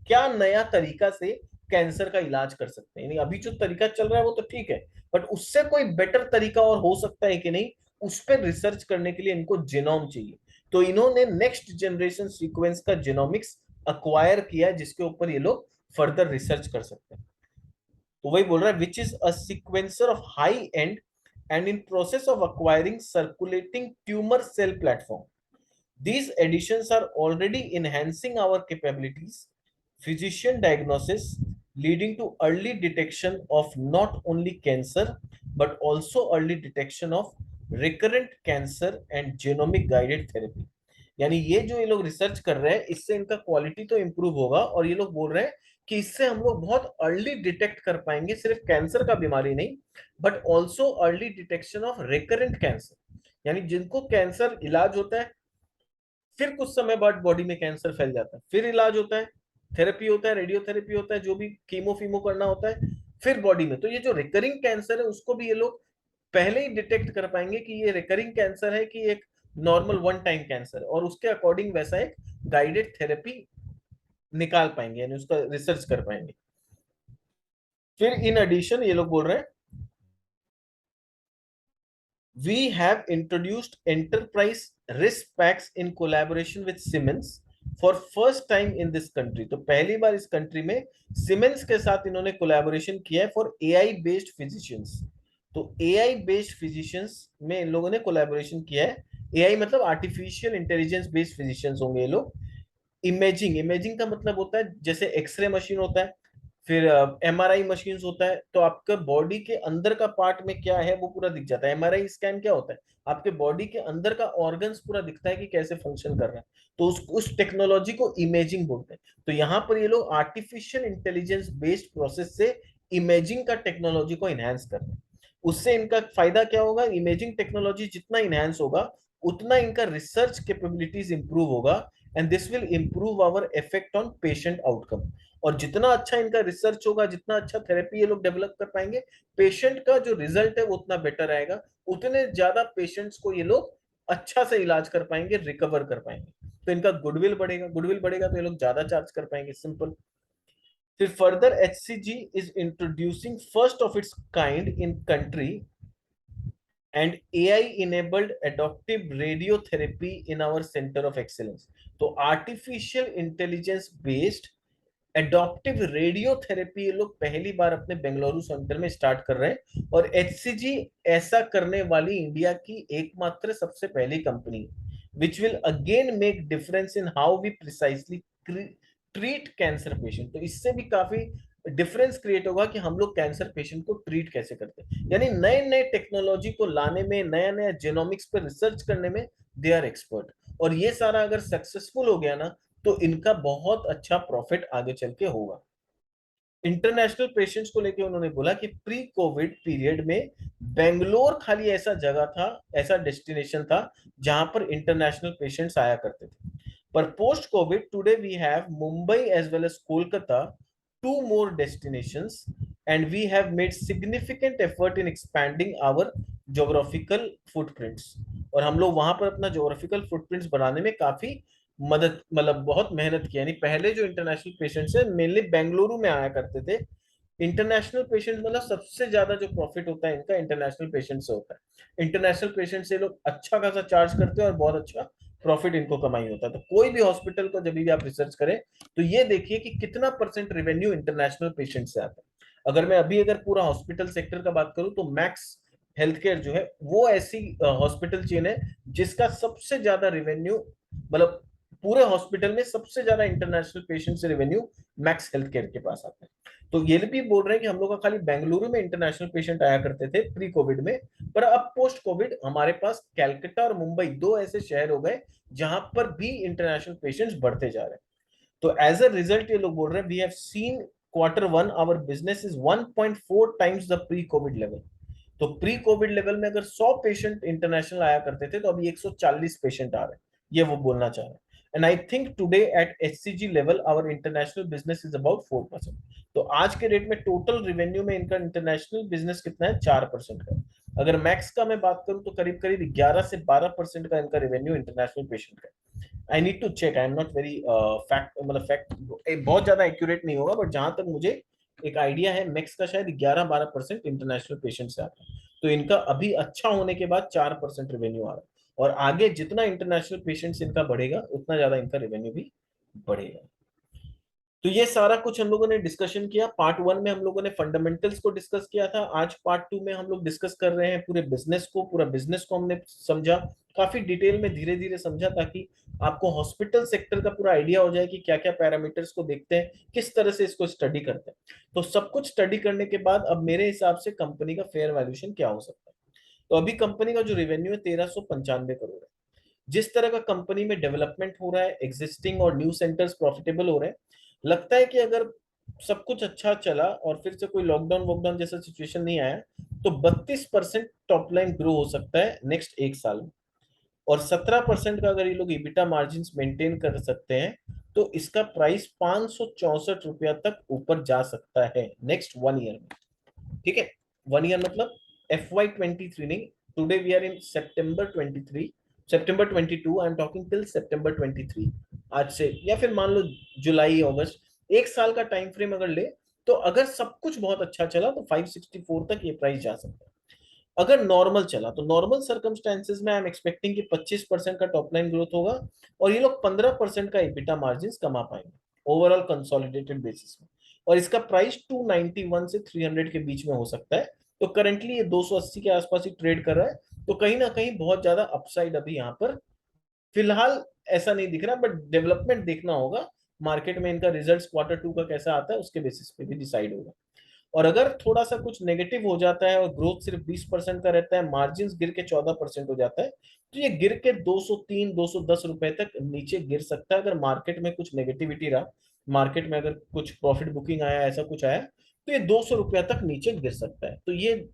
क्या नया तरीका से कैंसर का इलाज कर सकते हैं। यानी अभी जो तरीका चल रहा है वो तो ठीक है, बट उससे कोई बेटर तरीका और हो सकता है कि नहीं, उस पर रिसर्च करने के लिए इनको जीनोम चाहिए। तो इन्होंने नेक्स्ट जनरेशन सीक्वेंस का जीनोमिक्स अक्वायर किया है, जिसके ऊपर ये लोग फर्दर रिसर्च कर सकते हैं। तो वही बोल रहा है, which is a sequencer of high end and in process of acquiring circulating tumour cell platform. These additions are already enhancing our capabilities, physician diagnosis, leading to early detection of not only cancer, but also early detection of recurrent cancer and genomic guided therapy. यानी ये जो ये लोग research कर रहे हैं, इससे इनका क्वालिटी तो इंप्रूव होगा, और ये लोग बोल रहे हैं कि इससे हम लोग बहुत अर्ली डिटेक्ट कर पाएंगे, सिर्फ कैंसर का बीमारी नहीं, but also early detection of recurrent cancer. यानी जिनको कैंसर इलाज होता है, फिर कुछ समय बाद बॉडी में कैंसर फैल जाता है, फिर इलाज होता है, थेरेपी होता है, रेडियोथेरेपी होता है, जो भी कीमो फीमो करना होता है, फिर बॉडी में। तो ये जो रिकरिंग कैंसर है उसको भी ये लोग पहले ही डिटेक्ट कर पाएंगे कि ये रिकरिंग कैंसर है कि एक नॉर्मल वन टाइम कैंसर है, और उसके अकॉर्डिंग वैसा एक गाइडेड थेरेपी निकाल पाएंगे, यानी उसका रिसर्च कर पाएंगे। फिर इन एडिशन ये लोग बोल रहे हैं, we have introduced enterprise risk packs in collaboration with Siemens for first time in this country। तो पहली बार इस कंट्री में Siemens के साथ इन्होंने कोलैबोरेशन किया है फॉर एआई बेस्ड फिजिशियंस। तो एआई बेस्ड फिजिशियंस में इन लोगों ने कोलैबोरेशन किया है। एआई मतलब आर्टिफिशियल इंटेलिजेंस बेस्ड फिजिशियंस होंगे ये लोग। इमेजिंग, इमेजिंग का मतलब होता है जैसे एक्सरे मशीन होता है, फिर एमआरआई मशीन होता है, तो आपके बॉडी के अंदर का पार्ट में क्या है वो पूरा दिख जाता है। एमआरआई स्कैन क्या होता है, आपके बॉडी के अंदर का ऑर्गन्स पूरा दिखता है कि कैसे फंक्शन कर रहा है, तो उस टेक्नोलॉजी को इमेजिंग बोलते हैं। तो यहाँ पर ये लोग आर्टिफिशियल इंटेलिजेंस बेस्ड प्रोसेस से इमेजिंग का टेक्नोलॉजी को इनहेंस कर रहे हैं। उससे इनका फायदा क्या होगा, इमेजिंग टेक्नोलॉजी जितना इनहेंस होगा उतना इनका रिसर्च कैपेबिलिटीज इंप्रूव होगा, and this will improve our effect on patient outcome. और जितना अच्छा इनका रिसर्च होगा, जितना अच्छा थेरेपी ये लोग डेवलप कर पाएंगे, पेशेंट का जो रिजल्ट है वो उतना बेटर आएगा, उतने ज्यादा पेशेंट्स को ये लोग अच्छा से इलाज कर पाएंगे, रिकवर कर पाएंगे। तो इनका गुडविल बढ़ेगा, गुडविल बढ़ेगा तो ये लोग ज्यादा चार्ज कर पाएंगे, सिंपल। फिर further HCG is introducing first of its kind in country and AI enabled adaptive radiotherapy in our center of excellence। तो artificial intelligence based adaptive radiotherapy ये लोग पहली बार अपने बेंगलुरु सेंटर में स्टार्ट कर रहे हैं, और एचसीजी ऐसा करने वाली इंडिया की एकमात्र सबसे पहली company, which will again make difference in how we precisely treat cancer patient. तो इससे भी काफी डिफरेंस क्रिएट होगा कि हम लोग कैंसर पेशेंट को ट्रीट कैसे करते हैं। यानी नए नए टेक्नोलॉजी को लाने में, नया नया जेनोमिक्स पर रिसर्च करने में दे आर एक्सपर्ट। और ये सारा अगर सक्सेसफुल हो गया ना, तो इनका बहुत अच्छा प्रॉफिट आगे चल के होगा। इंटरनेशनल पेशेंट्स को लेके उन्होंने बोला कि प्री कोविड पीरियड में बेंगलोर खाली ऐसा जगह था, ऐसा डेस्टिनेशन था जहां पर इंटरनेशनल पेशेंट्स आया करते थे। पर post COVID today we have Mumbai as well as Kolkata, two more destinations, and we have made significant effort in expanding our geographical footprints। और हम लोग वहां पर अपना geographical footprints बनाने में काफी मदद, मतलब बहुत मेहनत की। यानी पहले जो इंटरनेशनल पेशेंट्स है मेनली बेंगलुरु में आया करते थे। इंटरनेशनल पेशेंट मतलब सबसे ज्यादा जो प्रॉफिट होता है इनका इंटरनेशनल पेशेंट से होता है। इंटरनेशनल पेशेंट से लोग अच्छा खासा चार्ज करते हैं और बहुत अच्छा प्रॉफिट इनको कमाई होता है। तो कोई भी हॉस्पिटल को जब भी आप रिसर्च करें तो ये देखिए कि कितना परसेंट रेवेन्यू इंटरनेशनल पेशेंट से आता है। अगर मैं अगर पूरा हॉस्पिटल सेक्टर का बात करूं तो मैक्स हेल्थ केयर जो है वो ऐसी हॉस्पिटल चेन है जिसका सबसे ज्यादा रेवेन्यू, मतलब पूरे हॉस्पिटल में सबसे ज्यादा इंटरनेशनल पेशेंट से रेवेन्यू मैक्स हेल्थ केयर के पास आता है। तो ये भी बोल रहे हैं कि हम लोग का खाली बेंगलुरु में इंटरनेशनल पेशेंट आया करते थे प्री कोविड में, पर अब पोस्ट कोविड हमारे पास कैलकाटा और मुंबई दो ऐसे शहर हो गए जहां पर भी इंटरनेशनल पेशेंट्स बढ़ते जा रहे हैं। तो एज अ रिजल्ट ये लोग बोल रहे हैं we have seen quarter one our business is 1.4 times the pre COVID level. तो प्री कोविड लेवल में अगर 100 पेशेंट इंटरनेशनल आया करते थे तो अभी 140 पेशेंट आ रहे हैं, ये वो बोलना चाह रहे हैं। And I think today at HCG level our international business is about 4%। तो आज के डेट में टोटल रेवेन्यू में इनका इंटरनेशनल बिजनेस कितना है, 4% का। अगर मैक्स का मैं बात करूं तो करीब करीब 11 से 12% का इनका रेवेन्यू इंटरनेशनल पेशेंट का। I need to check, I am not very fact, मतलब फैक्ट बहुत ज्यादा एक्यूरेट नहीं होगा, बट जहां तक मुझे एक आइडिया है, मैक्स का शायद 11-12% इंटरनेशनल पेशेंट से आता है। तो इनका अभी अच्छा होने के बाद 4% रेवेन्यू आ रहा है, और आगे जितना इंटरनेशनल पेशेंट्स इनका बढ़ेगा उतना ज्यादा इनका रेवेन्यू भी बढ़ेगा। तो ये सारा कुछ हम लोगों ने डिस्कशन किया। पार्ट 1 में हम लोगों ने फंडामेंटल्स को डिस्कस किया था। आज पार्ट 2 में हम लोग डिस्कस कर रहे हैं पूरे बिजनेस को। पूरा बिजनेस को हमने समझा, काफी डिटेल में धीरे धीरे समझा, ताकि आपको हॉस्पिटल सेक्टर का पूरा आइडिया हो जाए कि क्या क्या पैरामीटर्स को देखते हैं, किस तरह से इसको स्टडी करते हैं। तो सब कुछ स्टडी करने के बाद अब मेरे हिसाब से कंपनी का फेयर वैल्यूएशन क्या हो सकता है। तो अभी कंपनी का जो रेवेन्यू है 1395 करोड़ है। जिस तरह का कंपनी में डेवलपमेंट हो रहा है, एग्जिस्टिंग और न्यू सेंटर्स प्रॉफिटेबल हो रहे हैं, लगता है कि अगर सब कुछ अच्छा चला और फिर से कोई लॉकडाउन वॉकडाउन जैसा सिचुएशन नहीं आया, तो 32% टॉप लाइन ग्रो हो सकता है नेक्स्ट 1 साल में। और 17% का अगर ये लोग इबिटा मार्जिन मेंटेन कर सकते हैं, तो इसका प्राइस 564 रुपया तक ऊपर जा सकता है नेक्स्ट 1 ईयर में। ठीक है, 1 ईयर मतलब FY23 नहीं, today we are in September 23, September 22, I am talking till September 23, आज से, या फिर मान लो जुलाई अगस्त, 1 साल का टाइम फ्रेम अगर ले, तो अगर सब कुछ बहुत अच्छा चला तो 564 तक ये प्राइस जा सकता है। अगर नॉर्मल चला तो नॉर्मल सर्कमस्टेंसेस में आई एम एक्सपेक्टिंग कि 25% का टॉप लाइन ग्रोथ होगा, और ये लोग 15% का इबिटा मार्जिन कमा पाएंगे ओवरऑल कंसोलिडेटेड बेसिस में। और इसका प्राइस 291 से 300 के बीच में हो सकता है। तो करंटली ये 280 के आसपास ही ट्रेड कर रहा है। तो कहीं ना कहीं बहुत ज्यादा अपसाइड अभी यहाँ पर फिलहाल ऐसा नहीं दिख रहा, बट डेवलपमेंट देखना होगा। मार्केट में इनका रिजल्ट्स Q2 का कैसा आता है उसके बेसिस पे भी डिसाइड होगा। और अगर थोड़ा सा कुछ नेगेटिव हो जाता है और ग्रोथ सिर्फ 20% का रहता है, मार्जिन गिर के 14% हो जाता है, तो ये गिर के 203-210 रुपए तक नीचे गिर सकता है। अगर मार्केट में कुछ नेगेटिविटी रहा, मार्केट में अगर कुछ प्रॉफिट बुकिंग आया, ऐसा कुछ आया, तो ये 200 रुपया तक नीचे गिर सकता है। तो ये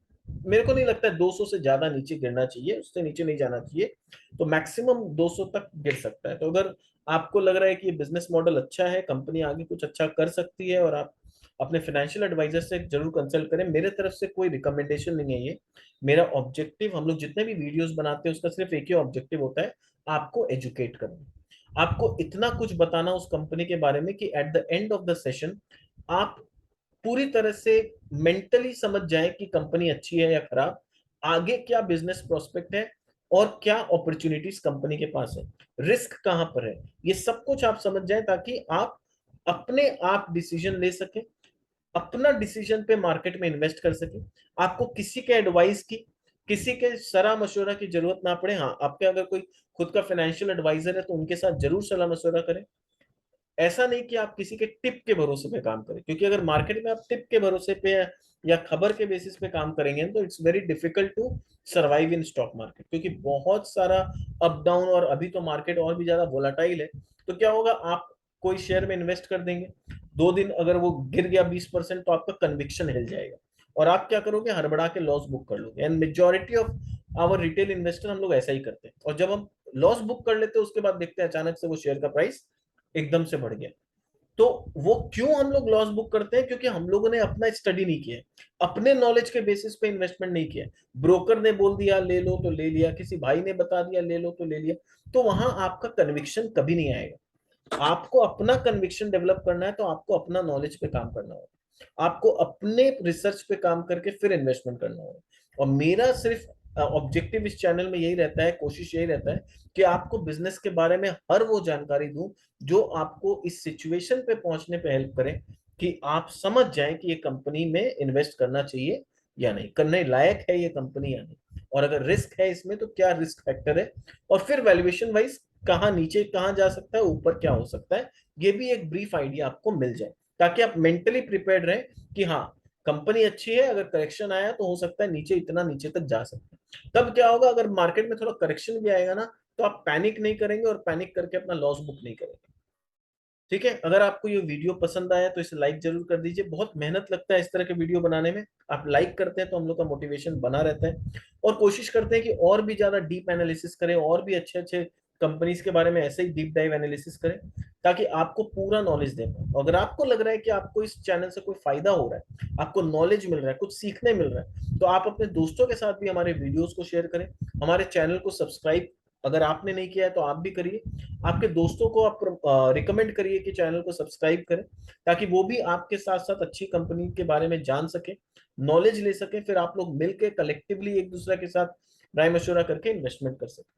मेरे को नहीं लगता है 200 से ज्यादा नीचे गिरना चाहिए, उससे नीचे नहीं जाना चाहिए। तो मैक्सिमम 200 तक गिर सकता है। तो अगर आपको लग रहा है कि ये बिजनेस मॉडल अच्छा है, कंपनी आगे कुछ अच्छा कर सकती है, और आप अपने फाइनेंशियल एडवाइजर से जरूर कंसल्ट करें। मेरे तरफ से कोई रिकमेंडेशन नहीं है ये। मेरा ऑब्जेक्टिव, हम लोग जितने भी वीडियोस बनाते हैं उसका सिर्फ एक ही ऑब्जेक्टिव होता है, आपको एजुकेट करना, आपको इतना कुछ बताना उस कंपनी के बारे में कि at the end of the session आप पूरी तरह से मेंटली समझ जाएं कि कंपनी अच्छी है या खराब, आगे क्या बिजनेस प्रोस्पेक्ट है, और क्या अपॉर्चुनिटीज कंपनी के पास है, रिस्क कहां पर है, ये सब कुछ आप समझ जाएं, ताकि आप अपने आप डिसीजन ले सके, अपना डिसीजन पे मार्केट में इन्वेस्ट कर सके। आपको किसी के एडवाइस की, किसी के सलाह मशवरा की जरूरत ना पड़े। हाँ, आपके अगर कोई खुद का फाइनेंशियल एडवाइजर है तो उनके साथ जरूर सलाह मशवरा करें। ऐसा नहीं कि आप किसी के टिप के भरोसे पे काम करें, क्योंकि अगर मार्केट में आप टिप के भरोसे पे या खबर के बेसिस पे काम करेंगे तो it's very difficult to survive in stock market, क्योंकि बहुत सारा अप डाउन, और अभी तो मार्केट और भी ज्यादा वोलाटाइल है। तो क्या होगा, आप कोई शेयर में इन्वेस्ट कर देंगे, 2 दिन अगर वो गिर गया 20%, तो आपका कन्विक्शन हिल जाएगा, और आप क्या करोगे, हड़बड़ा के लॉस बुक कर लोगे। And majority of our retail investor हम लोग ऐसा ही करते हैं। और जब हम लॉस बुक कर लेते हैं उसके बाद देखते हैं अचानक से वो शेयर का प्राइस एकदम से बढ़ गया। तो वो क्यों हम लोग लॉस बुक करते हैं, क्योंकि हम लोगों ने अपना स्टडी नहीं किया, अपने नॉलेज के बेसिस पे इन्वेस्टमेंट नहीं किया। ब्रोकर ने बोल दिया ले लो तो ले लिया, किसी भाई ने बता दिया ले लो तो ले लिया, तो वहां आपका कन्विक्शन कभी नहीं आएगा। आपको अपना कन्विक्शन डेवलप करना है, तो आपको अपना नॉलेज पे काम करना होगा, आपको अपने रिसर्च पे काम करके फिर इन्वेस्टमेंट करना होगा। और मेरा सिर्फ ऑब्जेक्टिव इस चैनल में यही रहता है, कोशिश यही रहता है कि आपको बिजनेस के बारे में हर वो जानकारी दूं जो आपको इस सिचुएशन पे पहुंचने पे हेल्प करे, कि आप समझ जाएं कि ये कंपनी में इन्वेस्ट करना चाहिए या नहीं, करने लायक है ये कंपनी या नहीं, और अगर रिस्क है इसमें तो क्या रिस्क फैक्टर है, और फिर वैल्यूएशन वाइज कहाँ नीचे कहाँ जा सकता है, ऊपर क्या हो सकता है, ये भी एक ब्रीफ आइडिया आपको मिल जाए, ताकि आप मेंटली प्रिपेयर्ड रहें कि हाँ कंपनी अच्छी है, अगर करेक्शन आया तो हो सकता है नीचे, इतना नीचे तक जा सकता है। तब क्या होगा, अगर मार्केट में थोड़ा करेक्शन भी आएगा ना, तो आप पैनिक नहीं करेंगे, और पैनिक करके अपना लॉस बुक नहीं करेंगे। ठीक है, अगर आपको ये वीडियो पसंद आया तो इसे लाइक जरूर कर दीजिए। बहुत मेहनत लगता है इस तरह के वीडियो बनाने में, आप लाइक करते हैं तो हम लोग का मोटिवेशन बना रहता है, और कोशिश करते हैं कि और भी ज्यादा डीप एनालिसिस करें, और भी अच्छे अच्छे कंपनीज के बारे में ऐसे ही डीप डाइव एनालिसिस करें, ताकि आपको पूरा नॉलेज दे पाए। अगर आपको लग रहा है कि आपको इस चैनल से कोई फायदा हो रहा है, आपको नॉलेज मिल रहा है, कुछ सीखने मिल रहा है, तो आप अपने दोस्तों के साथ भी हमारे वीडियोस को शेयर करें, हमारे चैनल को सब्सक्राइब अगर आपने नहीं किया है तो आप भी करिए, आपके दोस्तों को आप रिकमेंड करिए कि चैनल को सब्सक्राइब करें, ताकि वो भी आपके साथ साथ अच्छी कंपनी के बारे में जान सके, नॉलेज ले सके, फिर आप लोग मिलके कलेक्टिवली एक दूसरे के साथ राय मशवरा करके इन्वेस्टमेंट कर सके।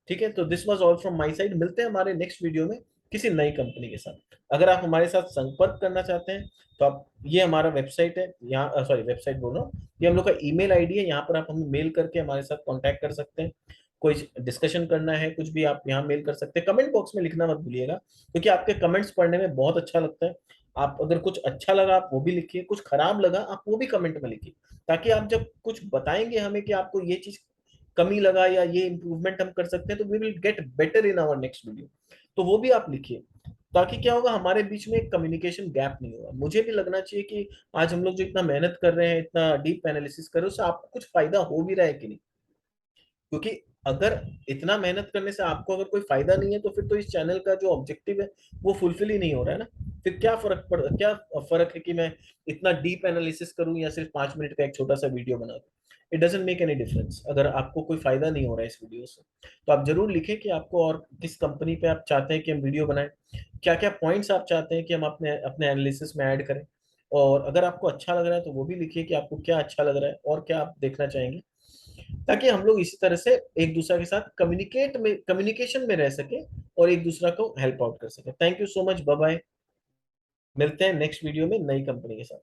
ठीक है, तो this was all from my side. मिलते हैं हमारे नेक्स्ट वीडियो में किसी नई कंपनी के साथ। अगर आप हमारे साथ संपर्क करना चाहते हैं तो आप, ये हमारा वेबसाइट है, यहाँ सॉरी वेबसाइट बोल रहा हूँ, ये हम लोग का ईमेल आईडी है, यहाँ पर आप हमें मेल करके हमारे साथ कांटेक्ट कर सकते हैं। कोई डिस्कशन करना है कुछ भी, आप यहाँ मेल कर सकते हैं। कमेंट बॉक्स में लिखना मत भूलिएगा, क्योंकि आपके कमेंट्स पढ़ने में बहुत अच्छा लगता है। आप अगर कुछ अच्छा लगा आप वो भी लिखिए, कुछ खराब लगा आप वो भी कमेंट में लिखिए, ताकि आप जब कुछ बताएंगे हमें कि आपको ये चीज कमी लगा या ये इंप्रूवमेंट हम कर सकते हैं, तो we will get better in our next video. तो वो भी आप लिखिए, ताकि क्या होगा, हमारे बीच में एक कम्युनिकेशन गैप नहीं होगा। मुझे भी लगना चाहिए कि आज हम लोग जो इतना मेहनत कर रहे हैं, इतना डीप एनालिसिस कर रहे हैं, उससे आपको कुछ फायदा हो भी रहा है कि नहीं। क्योंकि अगर इतना मेहनत करने से आपको अगर कोई फायदा नहीं है, तो फिर तो इस चैनल का जो ऑब्जेक्टिव है वो फुलफिल ही नहीं हो रहा है ना। फिर क्या फर्क है कि मैं इतना डीप एनालिसिस करूं या सिर्फ 5 मिनट का एक छोटा सा वीडियो बना दूं। It doesn't make any difference अगर आपको कोई फायदा नहीं हो रहा है इस वीडियो से। तो आप जरूर लिखें कि आपको और किस कंपनी पे आप चाहते हैं कि हम वीडियो बनाएं, क्या क्या पॉइंट्स आप चाहते हैं कि हम अपने अपने एनालिसिस में ऐड करें। और अगर आपको अच्छा लग रहा है तो वो भी लिखिए कि आपको क्या अच्छा लग रहा है और क्या आप देखना चाहेंगे, ताकि हम लोग इसी तरह से एक दूसरे के साथ कम्युनिकेशन में रह सके और एक दूसरा को हेल्प आउट कर सके। Thank you so much, bye bye. मिलते हैं नेक्स्ट वीडियो में नई कंपनी के साथ।